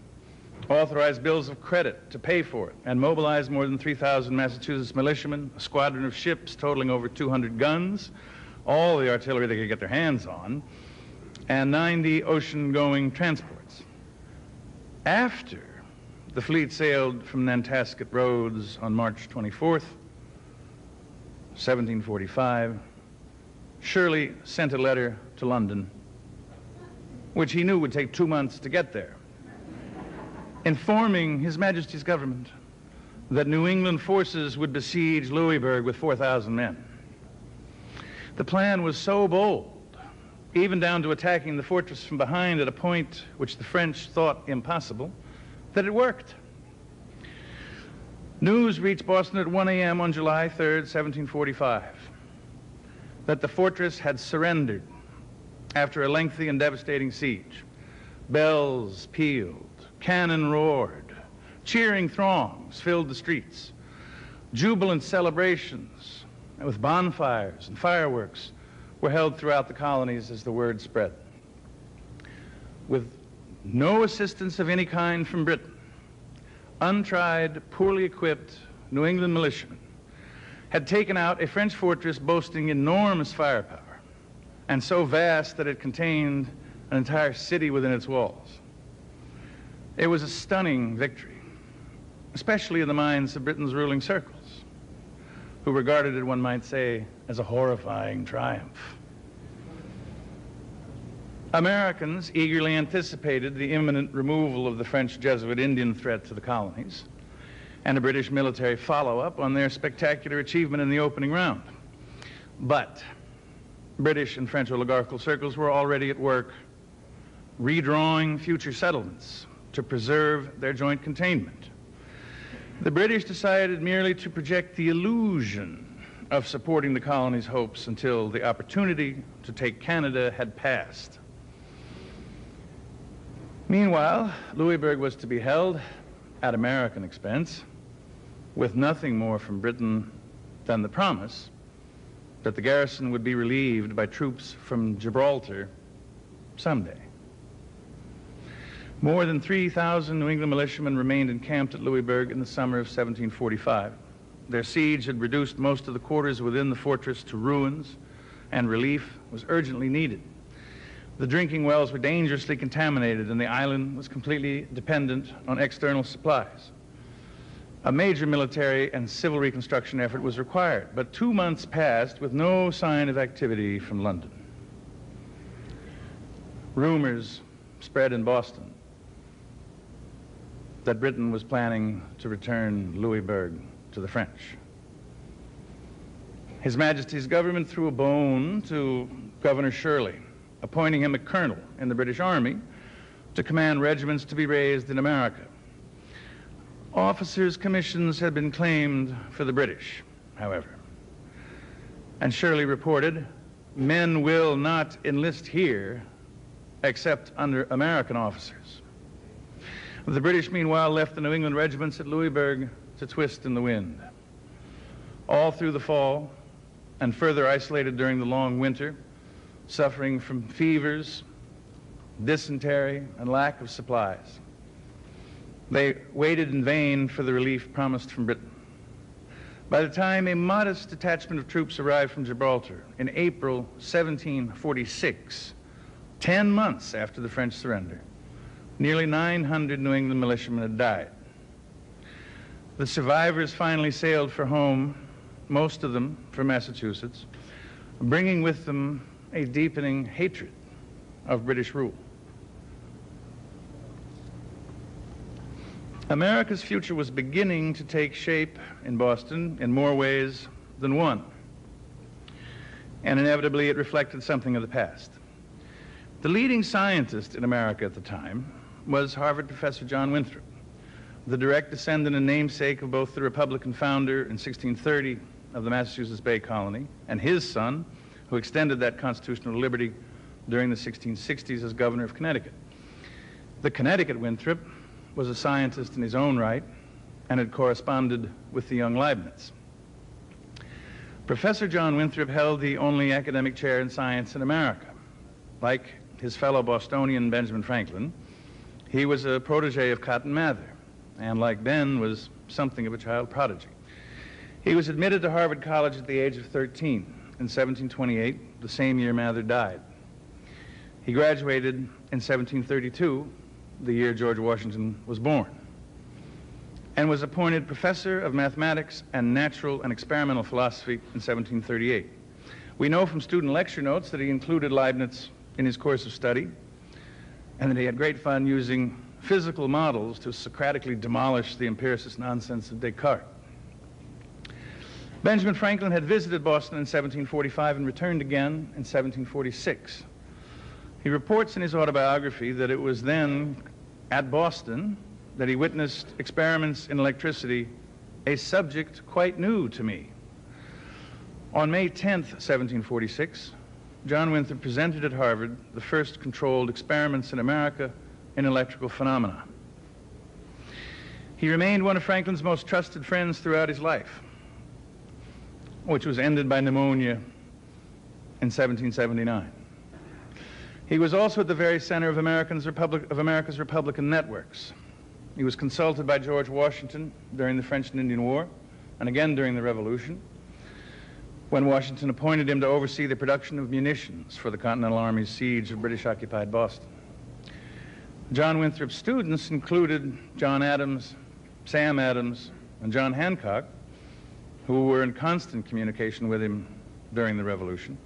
authorized bills of credit to pay for it, and mobilized more than 3,000 Massachusetts militiamen, a squadron of ships totaling over 200 guns, all the artillery they could get their hands on, and 90 ocean-going transports. After the fleet sailed from Nantasket Roads on March 24th, 1745, Shirley sent a letter to London, which he knew would take 2 months to get there, informing His Majesty's government that New England forces would besiege Louisbourg with 4,000 men. The plan was so bold, even down to attacking the fortress from behind at a point which the French thought impossible, that it worked. News reached Boston at 1 a.m. on July 3rd, 1745, that the fortress had surrendered after a lengthy and devastating siege. Bells pealed, cannon roared, cheering throngs filled the streets. Jubilant celebrations with bonfires and fireworks were held throughout the colonies as the word spread. With no assistance of any kind from Britain, untried, poorly equipped New England militiamen had taken out a French fortress boasting enormous firepower and so vast that it contained an entire city within its walls. It was a stunning victory, especially in the minds of Britain's ruling circles, who regarded it, one might say, as a horrifying triumph. Americans eagerly anticipated the imminent removal of the French Jesuit Indian threat to the colonies and a British military follow-up on their spectacular achievement in the opening round. But British and French oligarchical circles were already at work redrawing future settlements to preserve their joint containment. The British decided merely to project the illusion of supporting the colony's hopes until the opportunity to take Canada had passed. Meanwhile, Louisburg was to be held at American expense, with nothing more from Britain than the promise that the garrison would be relieved by troops from Gibraltar someday. More than 3,000 New England militiamen remained encamped at Louisburg in the summer of 1745. Their siege had reduced most of the quarters within the fortress to ruins, and relief was urgently needed. The drinking wells were dangerously contaminated, and the island was completely dependent on external supplies. A major military and civil reconstruction effort was required, but 2 months passed with no sign of activity from London. Rumors spread in Boston that Britain was planning to return Louisburg to the French. His Majesty's government threw a bone to Governor Shirley, appointing him a colonel in the British Army to command regiments to be raised in America. Officers' commissions had been claimed for the British, however. And Shirley reported, "Men will not enlist here except under American officers." The British, meanwhile, left the New England regiments at Louisburg to twist in the wind. All through the fall, and further isolated during the long winter, suffering from fevers, dysentery, and lack of supplies. They waited in vain for the relief promised from Britain. By the time a modest detachment of troops arrived from Gibraltar in April 1746, 10 months after the French surrender, nearly 900 New England militiamen had died. The survivors finally sailed for home, most of them from Massachusetts, bringing with them a deepening hatred of British rule. America's future was beginning to take shape in Boston in more ways than one, and inevitably it reflected something of the past. The leading scientist in America at the time was Harvard professor John Winthrop, the direct descendant and namesake of both the Republican founder in 1630 of the Massachusetts Bay Colony and his son, who extended that constitutional liberty during the 1660s as governor of Connecticut. The Connecticut Winthrop was a scientist in his own right and had corresponded with the young Leibniz. Professor John Winthrop held the only academic chair in science in America. Like his fellow Bostonian Benjamin Franklin, he was a protege of Cotton Mather, and like Ben, was something of a child prodigy. He was admitted to Harvard College at the age of 13 in 1728, the same year Mather died. He graduated in 1732, the year George Washington was born, and was appointed professor of mathematics and natural and experimental philosophy in 1738. We know from student lecture notes that he included Leibniz in his course of study, and that he had great fun using physical models to Socratically demolish the empiricist nonsense of Descartes. Benjamin Franklin had visited Boston in 1745 and returned again in 1746. He reports in his autobiography that it was then at Boston that he witnessed experiments in electricity a subject quite new to me. On May 10th, 1746, John Winthrop presented at Harvard the first controlled experiments in America in electrical phenomena. He remained one of Franklin's most trusted friends throughout his life, which was ended by pneumonia in 1779. He was also at the very center of America's Republican networks. He was consulted by George Washington during the French and Indian War, and again during the Revolution, when Washington appointed him to oversee the production of munitions for the Continental Army's siege of British-occupied Boston. John Winthrop's students included John Adams, Sam Adams, and John Hancock, who were in constant communication with him during the Revolution.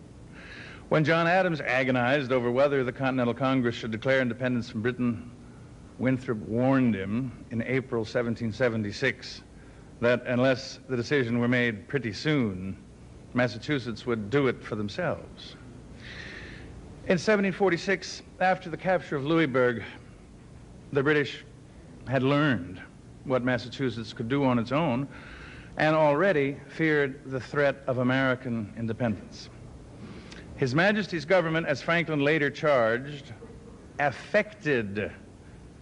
When John Adams agonized over whether the Continental Congress should declare independence from Britain, Winthrop warned him in April 1776 that unless the decision were made pretty soon, Massachusetts would do it for themselves. In 1746, after the capture of Louisburg, the British had learned what Massachusetts could do on its own and already feared the threat of American independence. His Majesty's government, as Franklin later charged, affected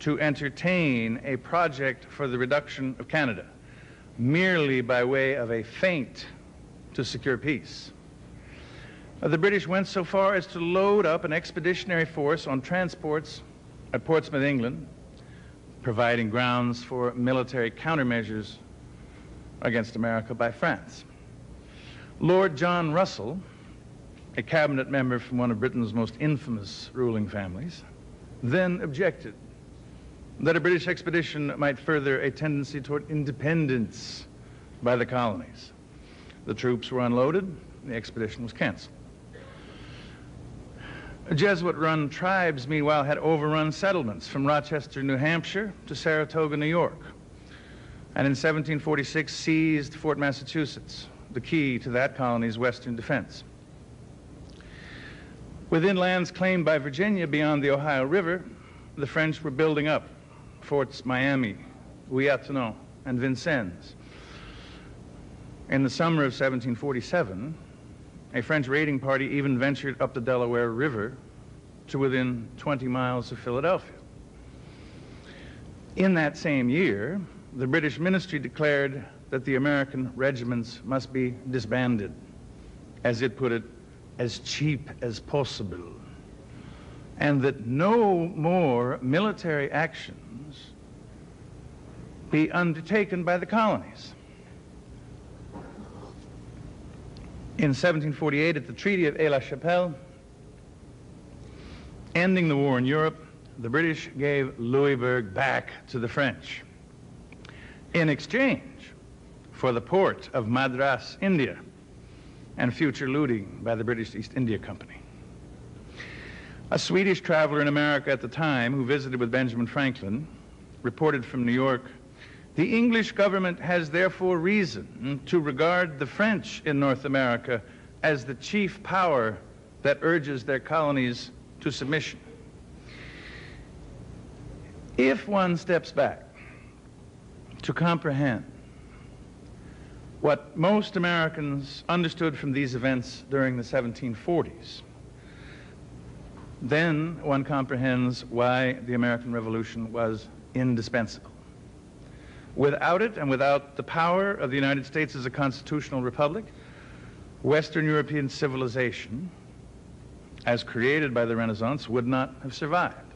to entertain a project for the reduction of Canada merely by way of a feint to secure peace. The British went so far as to load up an expeditionary force on transports at Portsmouth, England, providing grounds for military countermeasures against America by France. Lord John Russell, a cabinet member from one of Britain's most infamous ruling families, then objected that a British expedition might further a tendency toward independence by the colonies. The troops were unloaded, the expedition was canceled. Jesuit-run tribes, meanwhile, had overrun settlements from Rochester, New Hampshire to Saratoga, New York, and in 1746 seized Fort Massachusetts, the key to that colony's western defense. Within lands claimed by Virginia beyond the Ohio River, the French were building up Forts Miami, Ouiatonneau, and Vincennes. In the summer of 1747, a French raiding party even ventured up the Delaware River to within 20 miles of Philadelphia. In that same year, the British ministry declared that the American regiments must be disbanded, as it put it, as cheap as possible, and that no more military actions be undertaken by the colonies. In 1748, at the Treaty of Aix-la-Chapelle, ending the war in Europe, the British gave Louisburg back to the French in exchange for the port of Madras, India, and future looting by the British East India Company. A Swedish traveler in America at the time who visited with Benjamin Franklin reported from New York, "The English government has therefore reason to regard the French in North America as the chief power that urges their colonies to submission." If one steps back to comprehend what most Americans understood from these events during the 1740s, then one comprehends why the American Revolution was indispensable. Without it, and without the power of the United States as a constitutional republic, Western European civilization, as created by the Renaissance, would not have survived.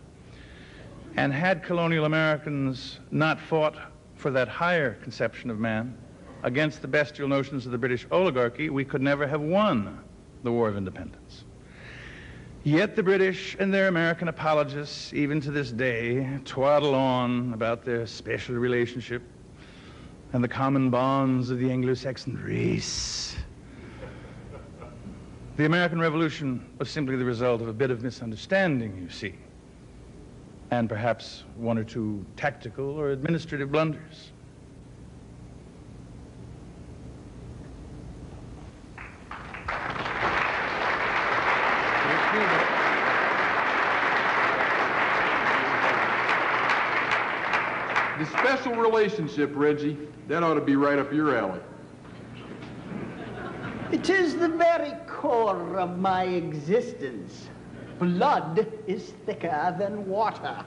And had colonial Americans not fought for that higher conception of man against the bestial notions of the British oligarchy, we could never have won the War of Independence. Yet the British and their American apologists, even to this day, twaddle on about their special relationship and the common bonds of the Anglo-Saxon race. The American Revolution was simply the result of a bit of misunderstanding, you see, and perhaps one or two tactical or administrative blunders. The special relationship, Reggie, that ought to be right up your alley. It is the very core of my existence. Blood is thicker than water.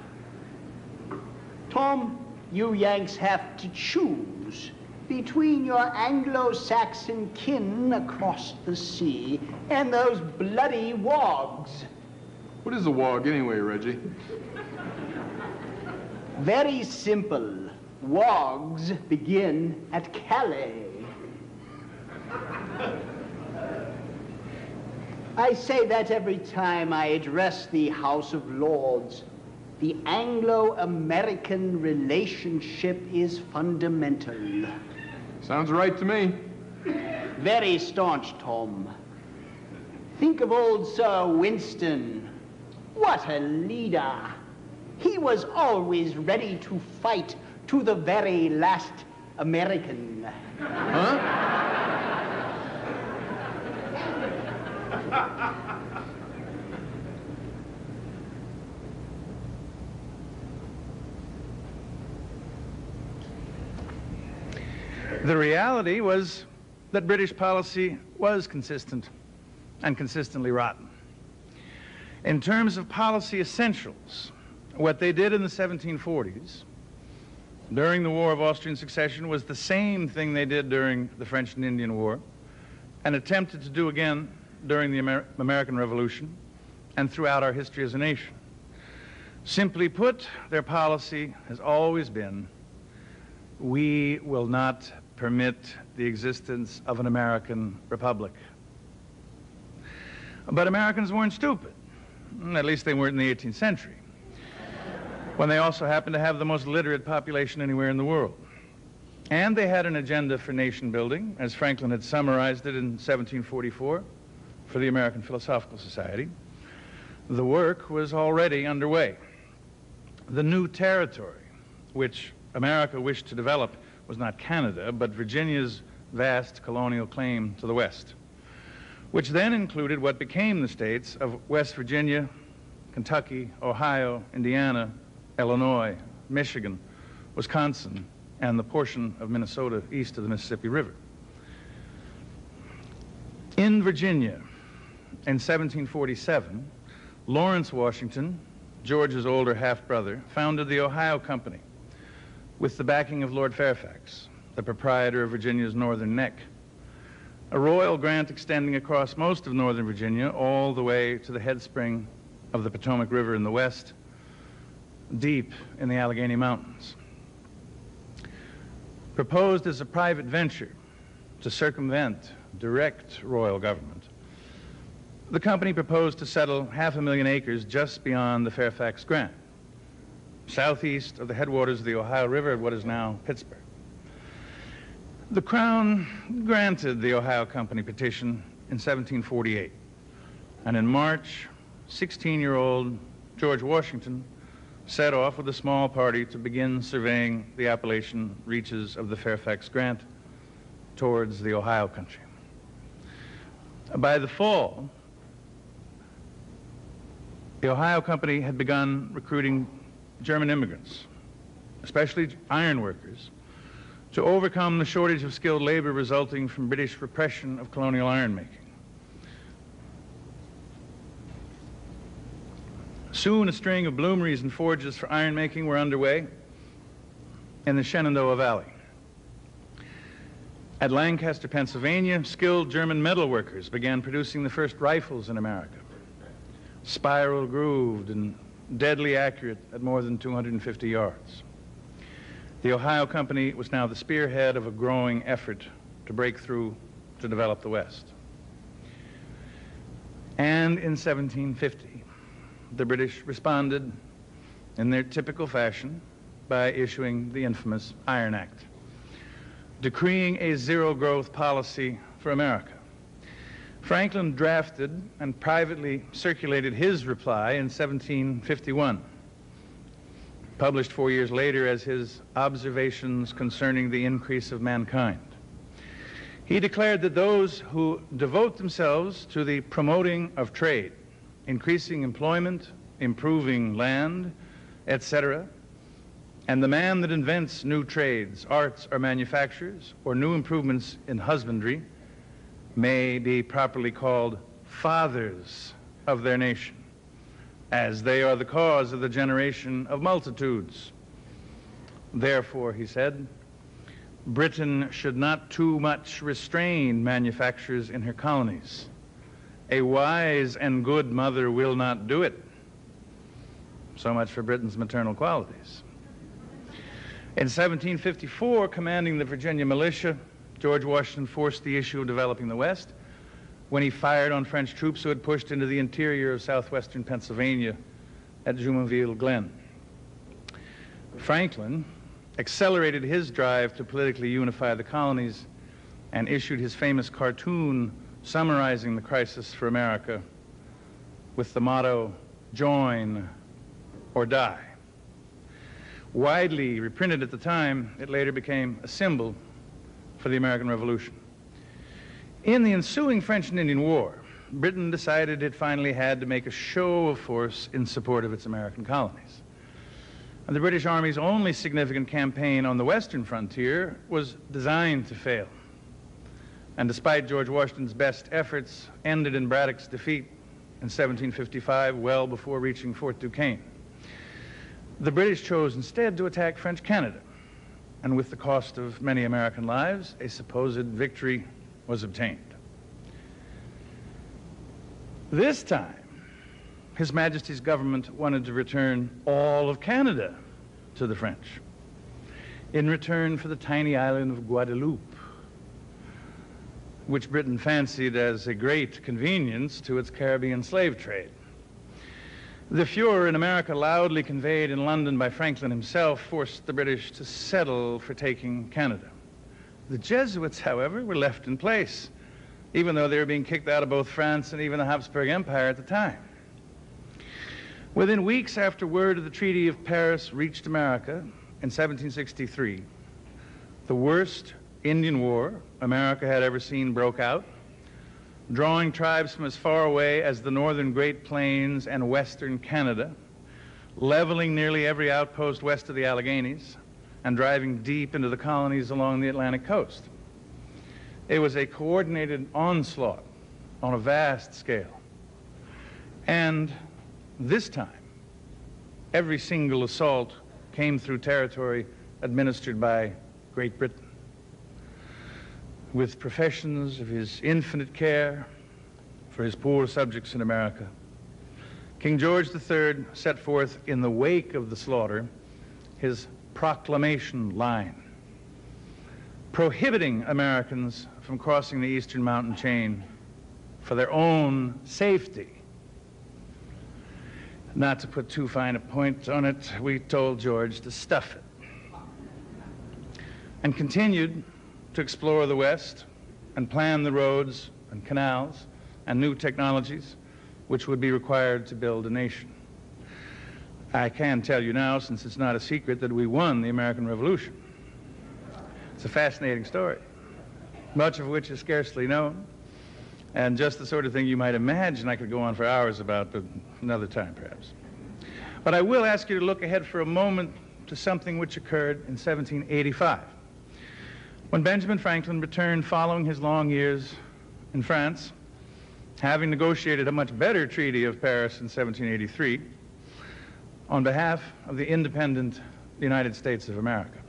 Tom, you Yanks have to choose between your Anglo-Saxon kin across the sea and those bloody wogs. What is a wog anyway, Reggie? Very simple. Wogs begin at Calais. I say that every time I address the House of Lords. The Anglo-American relationship is fundamental. Sounds right to me. Very staunch, Tom. Think of old Sir Winston. What a leader. He was always ready to fight to the very last American. Huh? The reality was that British policy was consistent and consistently rotten. In terms of policy essentials, what they did in the 1740s during the War of Austrian Succession was the same thing they did during the French and Indian War and attempted to do again during the American Revolution and throughout our history as a nation. Simply put, their policy has always been, we will not permit the existence of an American republic. But Americans weren't stupid. At least they weren't in the 18th century, when they also happened to have the most literate population anywhere in the world. And they had an agenda for nation building, as Franklin had summarized it in 1744 for the American Philosophical Society. The work was already underway. The new territory which America wished to develop was not Canada, but Virginia's vast colonial claim to the West, which then included what became the states of West Virginia, Kentucky, Ohio, Indiana, Illinois, Michigan, Wisconsin, and the portion of Minnesota east of the Mississippi River. In Virginia, in 1747, Lawrence Washington, George's older half-brother, founded the Ohio Company with the backing of Lord Fairfax, the proprietor of Virginia's Northern Neck, a royal grant extending across most of northern Virginia all the way to the headspring of the Potomac River in the west, deep in the Allegheny Mountains. Proposed as a private venture to circumvent direct royal government, the company proposed to settle 500,000 acres just beyond the Fairfax grant, southeast of the headwaters of the Ohio River at what is now Pittsburgh. The Crown granted the Ohio Company petition in 1748, and in March, 16-year-old George Washington set off with a small party to begin surveying the Appalachian reaches of the Fairfax grant towards the Ohio country. By the fall, the Ohio Company had begun recruiting German immigrants, especially iron workers, to overcome the shortage of skilled labor resulting from British repression of colonial iron making. Soon a string of bloomeries and forges for iron making were underway in the Shenandoah Valley. At Lancaster, Pennsylvania, skilled German metal workers began producing the first rifles in America, spiral grooved and deadly accurate at more than 250 yards. The Ohio Company was now the spearhead of a growing effort to break through to develop the West. And in 1750, the British responded in their typical fashion by issuing the infamous Iron Act, decreeing a zero-growth policy for America. Franklin drafted and privately circulated his reply in 1751, published 4 years later as his Observations Concerning the Increase of Mankind. He declared that those who devote themselves to the promoting of trade, increasing employment, improving land, etc., And the man that invents new trades, arts, or manufactures, or new improvements in husbandry may be properly called fathers of their nation, as they are the cause of the generation of multitudes. Therefore, he said, Britain should not too much restrain manufactures in her colonies. A wise and good mother will not do it. So much for Britain's maternal qualities. In 1754, commanding the Virginia militia, George Washington forced the issue of developing the West when he fired on French troops who had pushed into the interior of southwestern Pennsylvania at Jumonville Glen. Franklin accelerated his drive to politically unify the colonies and issued his famous cartoon summarizing the crisis for America with the motto, "Join or die." Widely reprinted at the time, it later became a symbol for the American Revolution. In the ensuing French and Indian War, Britain decided it finally had to make a show of force in support of its American colonies. And the British Army's only significant campaign on the western frontier was designed to fail. And despite George Washington's best efforts, ended in Braddock's defeat in 1755, well before reaching Fort Duquesne. The British chose instead to attack French Canada, and with the cost of many American lives, a supposed victory was obtained. This time, His Majesty's government wanted to return all of Canada to the French in return for the tiny island of Guadeloupe, which Britain fancied as a great convenience to its Caribbean slave trade. The furor in America, loudly conveyed in London by Franklin himself, forced the British to settle for taking Canada. The Jesuits, however, were left in place, even though they were being kicked out of both France and even the Habsburg Empire at the time. Within weeks after word of the Treaty of Paris reached America in 1763, the worst Indian War America had ever seen broke out, drawing tribes from as far away as the northern Great Plains and western Canada, leveling nearly every outpost west of the Alleghenies, and driving deep into the colonies along the Atlantic coast. It was a coordinated onslaught on a vast scale. And this time, every single assault came through territory administered by Great Britain, with professions of his infinite care for his poor subjects in America. King George III set forth in the wake of the slaughter his proclamation line, prohibiting Americans from crossing the eastern mountain chain for their own safety. Not to put too fine a point on it, we told George to stuff it, and continued to explore the West and plan the roads and canals and new technologies which would be required to build a nation. I can tell you now, since it's not a secret, that we won the American Revolution. It's a fascinating story, much of which is scarcely known, and just the sort of thing you might imagine I could go on for hours about, but another time perhaps. But I will ask you to look ahead for a moment to something which occurred in 1785. When Benjamin Franklin returned following his long years in France, having negotiated a much better Treaty of Paris in 1783, on behalf of the independent United States of America.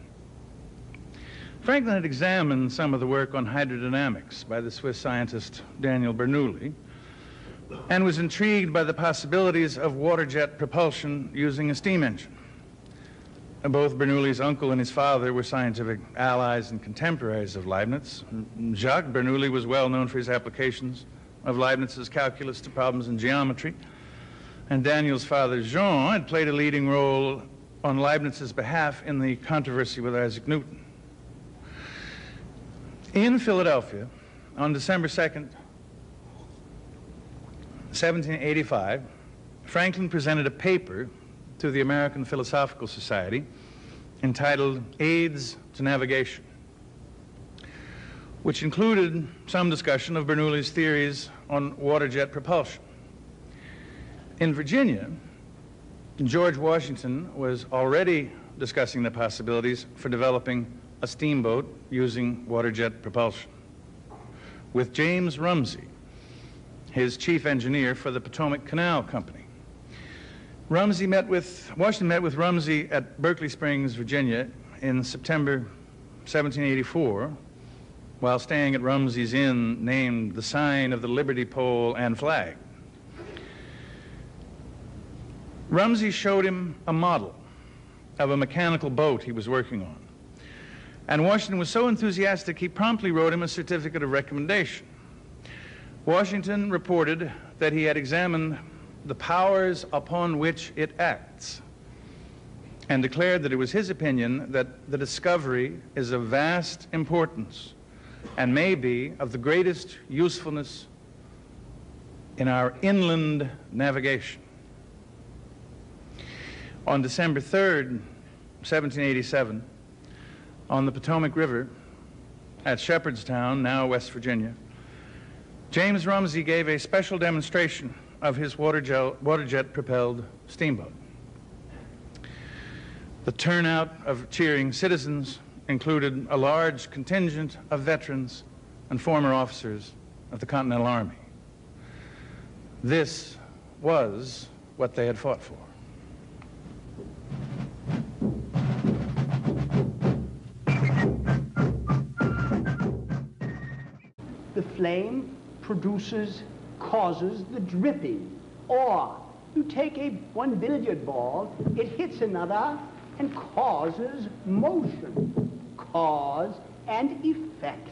Franklin had examined some of the work on hydrodynamics by the Swiss scientist Daniel Bernoulli, and was intrigued by the possibilities of water jet propulsion using a steam engine. Both Bernoulli's uncle and his father were scientific allies and contemporaries of Leibniz. Jacques Bernoulli was well known for his applications of Leibniz's calculus to problems in geometry, and Daniel's father, Jean, had played a leading role on Leibniz's behalf in the controversy with Isaac Newton. In Philadelphia, on December 2nd, 1785, Franklin presented a paper to the American Philosophical Society entitled Aids to Navigation, which included some discussion of Bernoulli's theories on water jet propulsion. In Virginia, George Washington was already discussing the possibilities for developing a steamboat using water jet propulsion with James Rumsey, his chief engineer for the Potomac Canal Company. Washington met with Rumsey at Berkeley Springs, Virginia in September 1784 while staying at Rumsey's Inn named the Sign of the Liberty Pole and Flag. Rumsey showed him a model of a mechanical boat he was working on. And Washington was so enthusiastic, he promptly wrote him a certificate of recommendation. Washington reported that he had examined the powers upon which it acts and declared that it was his opinion that the discovery is of vast importance and may be of the greatest usefulness in our inland navigation. On December 3rd, 1787, on the Potomac River at Shepherdstown, now West Virginia, James Rumsey gave a special demonstration of his water jet-propelled steamboat. The turnout of cheering citizens included a large contingent of veterans and former officers of the Continental Army. This was what they had fought for. The flame causes the dripping. Or you take one billiard ball, it hits another and causes motion. Cause and effect.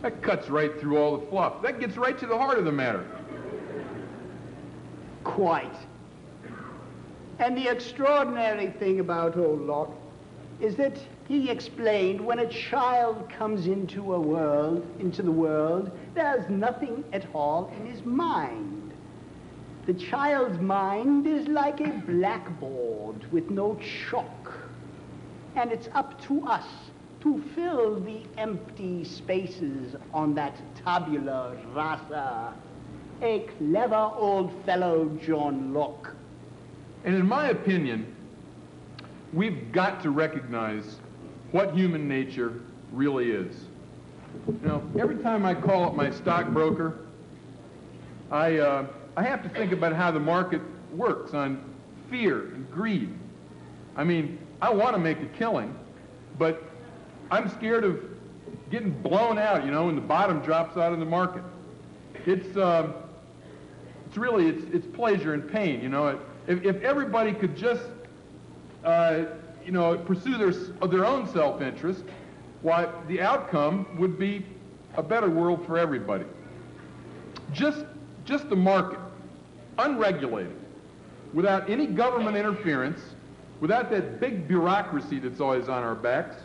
That cuts right through all the fluff. That gets right to the heart of the matter. Quite. And the extraordinary thing about old Locke is that he explained when a child comes into the world, there's nothing at all in his mind. The child's mind is like a blackboard with no chalk. And it's up to us to fill the empty spaces on that tabula rasa. A clever old fellow, John Locke. And in my opinion, we've got to recognize what human nature really is. You know, every time I call up my stockbroker, I have to think about how the market works on fear and greed. I mean, I want to make a killing, but I'm scared of getting blown out, you know, when the bottom drops out of the market. It's pleasure and pain, you know. If everybody could just, you know, pursue their own self-interest, why, the outcome would be a better world for everybody. Just the market, unregulated, without any government interference, without that big bureaucracy that's always on our backs.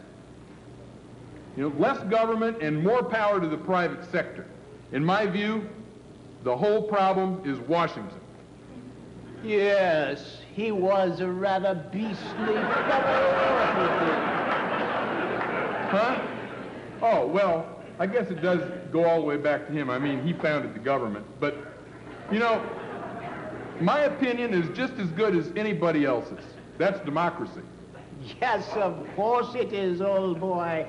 You know, less government and more power to the private sector. In my view, the whole problem is Washington. Yes, he was a rather beastly fellow. Huh? Oh, well, I guess it does go all the way back to him. I mean, he founded the government. But, you know, my opinion is just as good as anybody else's. That's democracy. Yes, of course it is, old boy.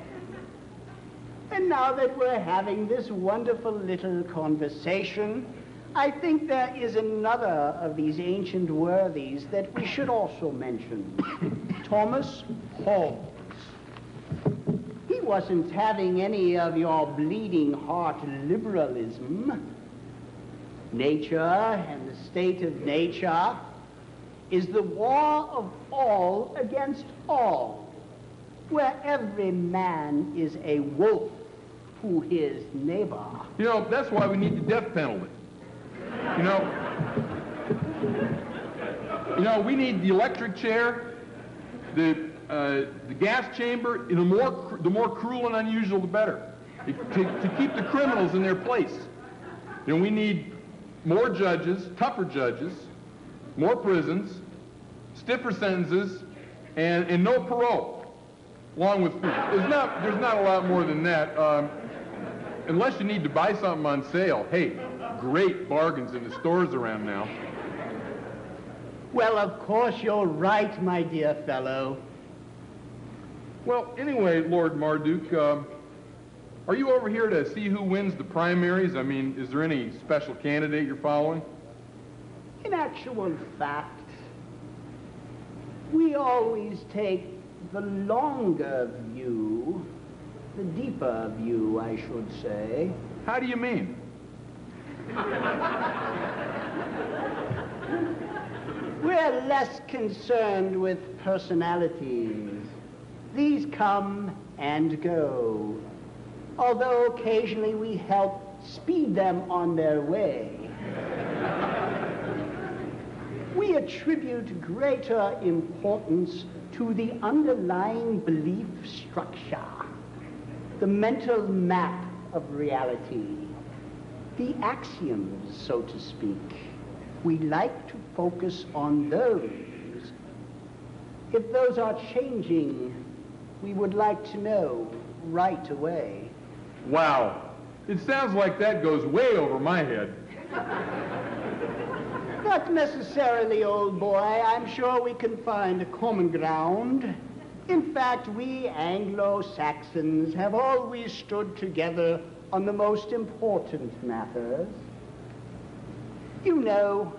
And now that we're having this wonderful little conversation, I think there is another of these ancient worthies that we should also mention. Thomas Hobbes. He wasn't having any of your bleeding heart liberalism. Nature and the state of nature is the war of all against all, where every man is a wolf to his neighbor. You know, that's why we need the death penalty. You know, we need the electric chair, the gas chamber. The more cruel and unusual, the better. To keep the criminals in their place. You know, we need more judges, tougher judges, more prisons, stiffer sentences, and no parole, along with food. There's not a lot more than that, unless you need to buy something on sale. Hey, great bargains in the stores around now. Well, of course you're right, my dear fellow. Well, anyway, Lord Marduk, are you over here to see who wins the primaries? I mean, is there any special candidate you're following? In actual fact, we always take the longer view, the deeper view, I should say. How do you mean? We're less concerned with personalities. These come and go, although occasionally we help speed them on their way. We attribute greater importance to the underlying belief structure, the mental map of reality, the axioms, so to speak. We like to focus on those. If those are changing, we would like to know right away. Wow. It sounds like that goes way over my head. Not necessarily, old boy. I'm sure we can find a common ground. In fact, we Anglo-Saxons have always stood together on the most important matters. You know,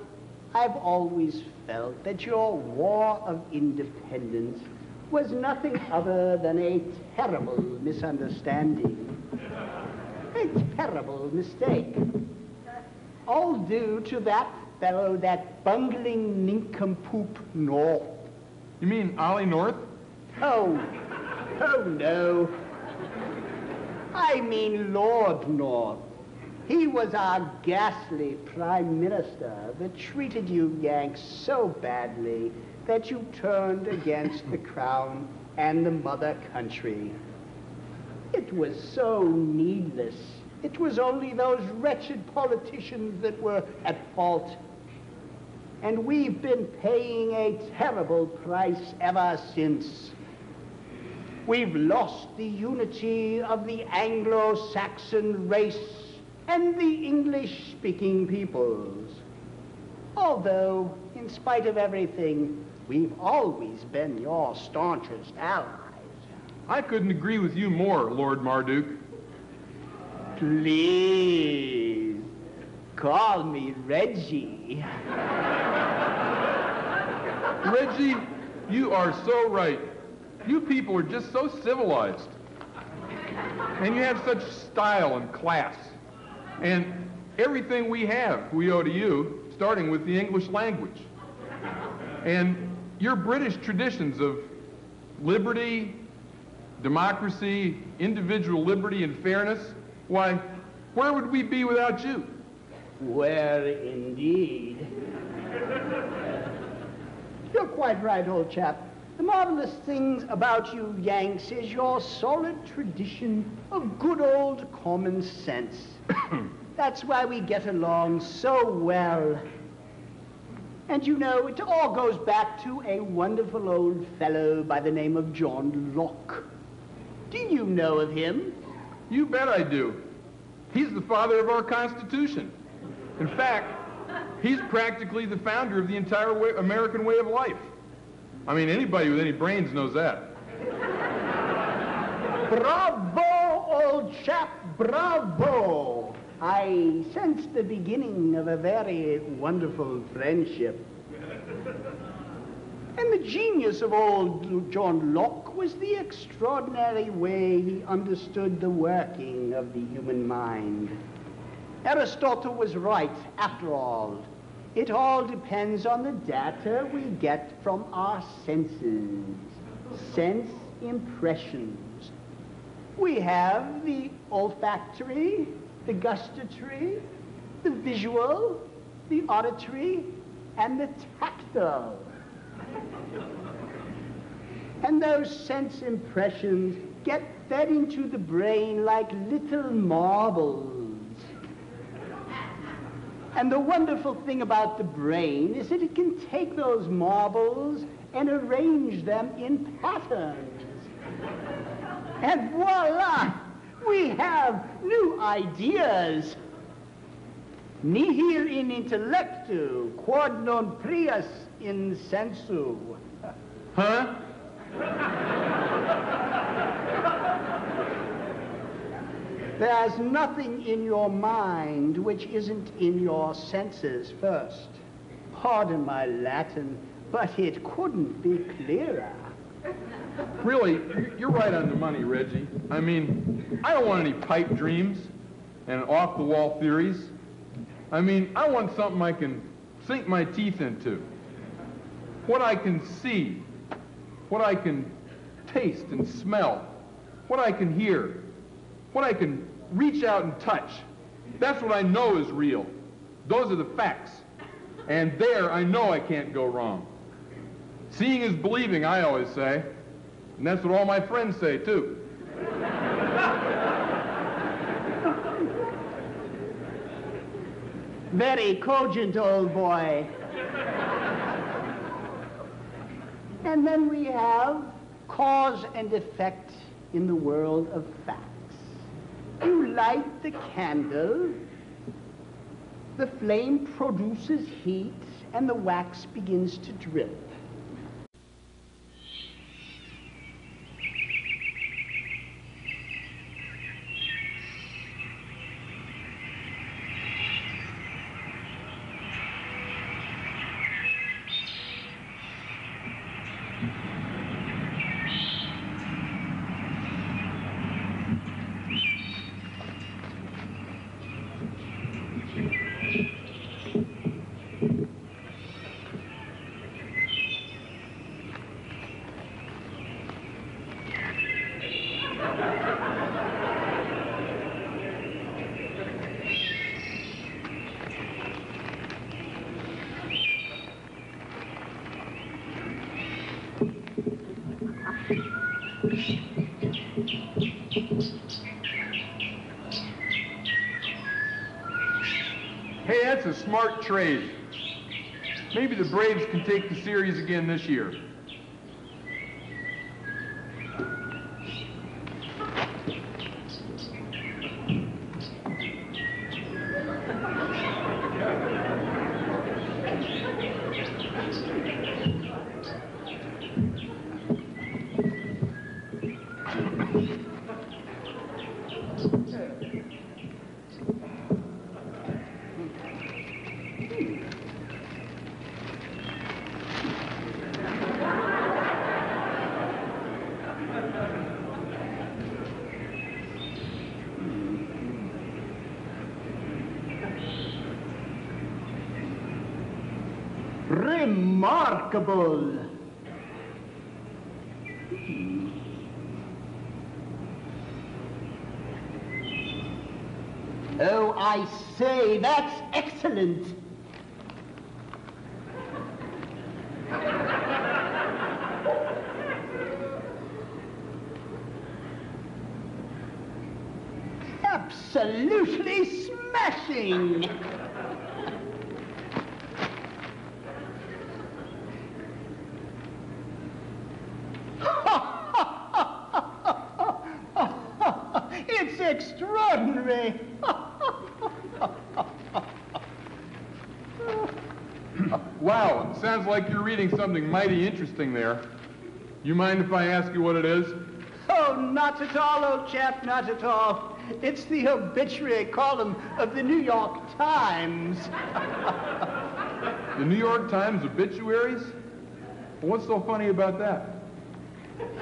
I've always felt that your war of independence was nothing other than a terrible misunderstanding. A terrible mistake. All due to that fellow, that bungling nincompoop North. You mean Ollie North? Oh no. I mean Lord North. He was our ghastly prime minister that treated you Yanks so badly that you turned against the crown and the mother country. It was so needless. It was only those wretched politicians that were at fault. And we've been paying a terrible price ever since. We've lost the unity of the Anglo-Saxon race and the English-speaking peoples. Although, in spite of everything, we've always been your staunchest allies. I couldn't agree with you more, Lord Marduk. Please, call me Reggie. Reggie, you are so right. You people are just so civilized. And you have such style and class. And everything we have, we owe to you, starting with the English language. And your British traditions of liberty, democracy, individual liberty, and fairness, why, where would we be without you? Where indeed. You're quite right, old chap. The marvelous things about you Yanks is your solid tradition of good old common sense. That's why we get along so well. And you know, it all goes back to a wonderful old fellow by the name of John Locke. Do you know of him? You bet I do. He's the father of our Constitution. In fact, he's practically the founder of the entire American way of life. I mean, anybody with any brains knows that. Bravo, old chap, bravo. I sense the beginning of a very wonderful friendship. And the genius of old John Locke was the extraordinary way he understood the working of the human mind. Aristotle was right, after all. It all depends on the data we get from our senses, sense impressions. We have the olfactory, the gustatory, the visual, the auditory, and the tactile. And those sense impressions get fed into the brain like little marbles. And the wonderful thing about the brain is that it can take those marbles and arrange them in patterns. And voila! We have new ideas. Nihil in intellectu, quod non prius in sensu. Huh? There's nothing in your mind which isn't in your senses first. Pardon my Latin, but it couldn't be clearer. Really, you're right on the money, Reggie. I mean, I don't want any pipe dreams and off-the-wall theories. I mean, I want something I can sink my teeth into. What I can see, what I can taste and smell, what I can hear, what I can reach out and touch. That's what I know is real. Those are the facts. And there, I know I can't go wrong. Seeing is believing, I always say. And that's what all my friends say, too. Very cogent, old boy. And then we have cause and effect in the world of facts. You light the candle, the flame produces heat, and the wax begins to drip. Hey, that's a smart trade. Maybe the Braves can take the series again this year. Remarkable. Oh, I say, that's excellent. Absolutely smashing. It's extraordinary. Wow, it sounds like you're reading something mighty interesting there. You mind if I ask you what it is? Oh, not at all, old chap, not at all. It's the obituary column of the New York Times. The New York Times obituaries? Well, what's so funny about that?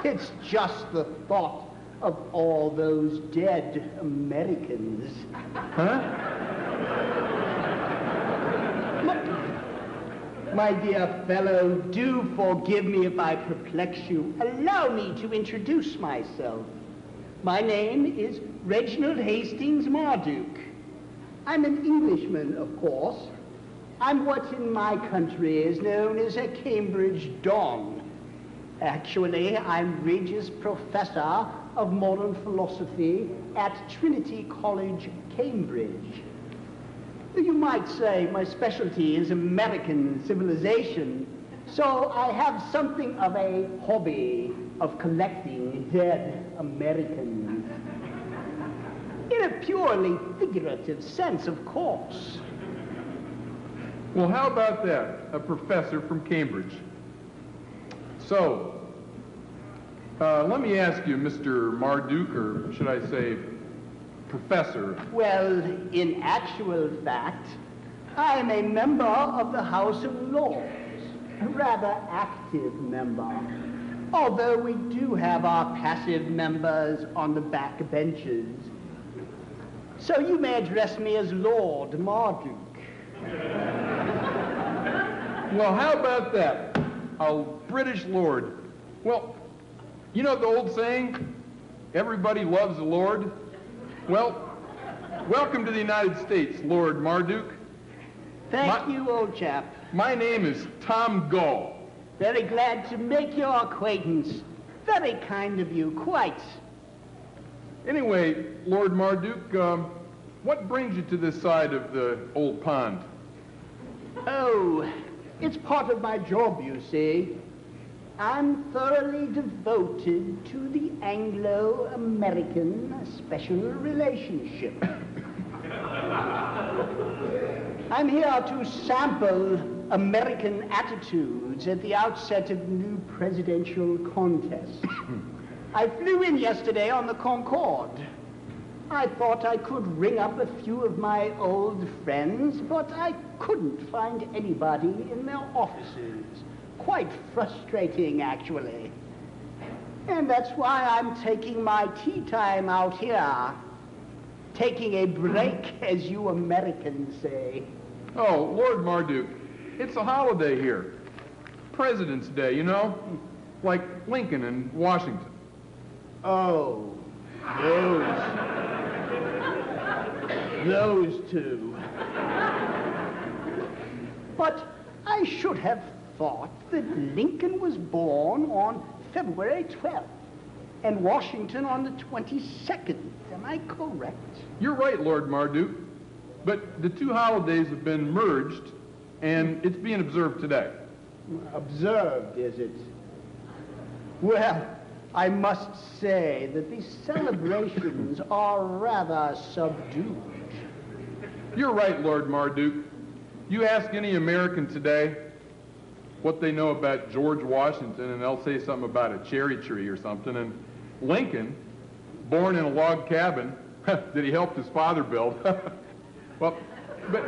It's just the thought of all those dead Americans. Huh? My dear fellow, do forgive me if I perplex you. Allow me to introduce myself. My name is Reginald Hastings Marduk. I'm an Englishman, of course. I'm what in my country is known as a Cambridge Don. Actually, I'm Regius Professor of Modern Philosophy at Trinity College, Cambridge. You might say my specialty is American civilization, so I have something of a hobby of collecting dead Americans. In a purely figurative sense, of course. Well, how about that? A professor from Cambridge. So, let me ask you, Mr. Marduk, or should I say professor? Well, in actual fact, I am a member of the House of Lords, a rather active member, although we do have our passive members on the back benches. So you may address me as Lord Marduk. Well, how about that? A British lord. Well, you know the old saying, everybody loves a lord? Well, welcome to the United States, Lord Marduk. Thank you, old chap. My name is Tom Gull. Very glad to make your acquaintance. Very kind of you, quite. Anyway, Lord Marduk, what brings you to this side of the old pond? Oh, it's part of my job, you see. I'm thoroughly devoted to the Anglo-American special relationship. I'm here to sample American attitudes at the outset of new presidential contests. I flew in yesterday on the Concorde. I thought I could ring up a few of my old friends, but I couldn't find anybody in their offices. Quite frustrating, actually. And that's why I'm taking my tea time out here. Taking a break, as you Americans say. Oh, Lord Marduk, it's a holiday here. President's Day, you know? Like Lincoln and Washington. Oh, those two. But I should have thought that Lincoln was born on February 12th and Washington on the 22nd. Am I correct? You're right, Lord Marduk. But the two holidays have been merged, and it's being observed today. Observed, is it? Well, I must say that the celebrations are rather subdued. You're right, Lord Marduk. You ask any American today what they know about George Washington, and they'll say something about a cherry tree or something. And Lincoln, born in a log cabin, that he helped his father build. Well, but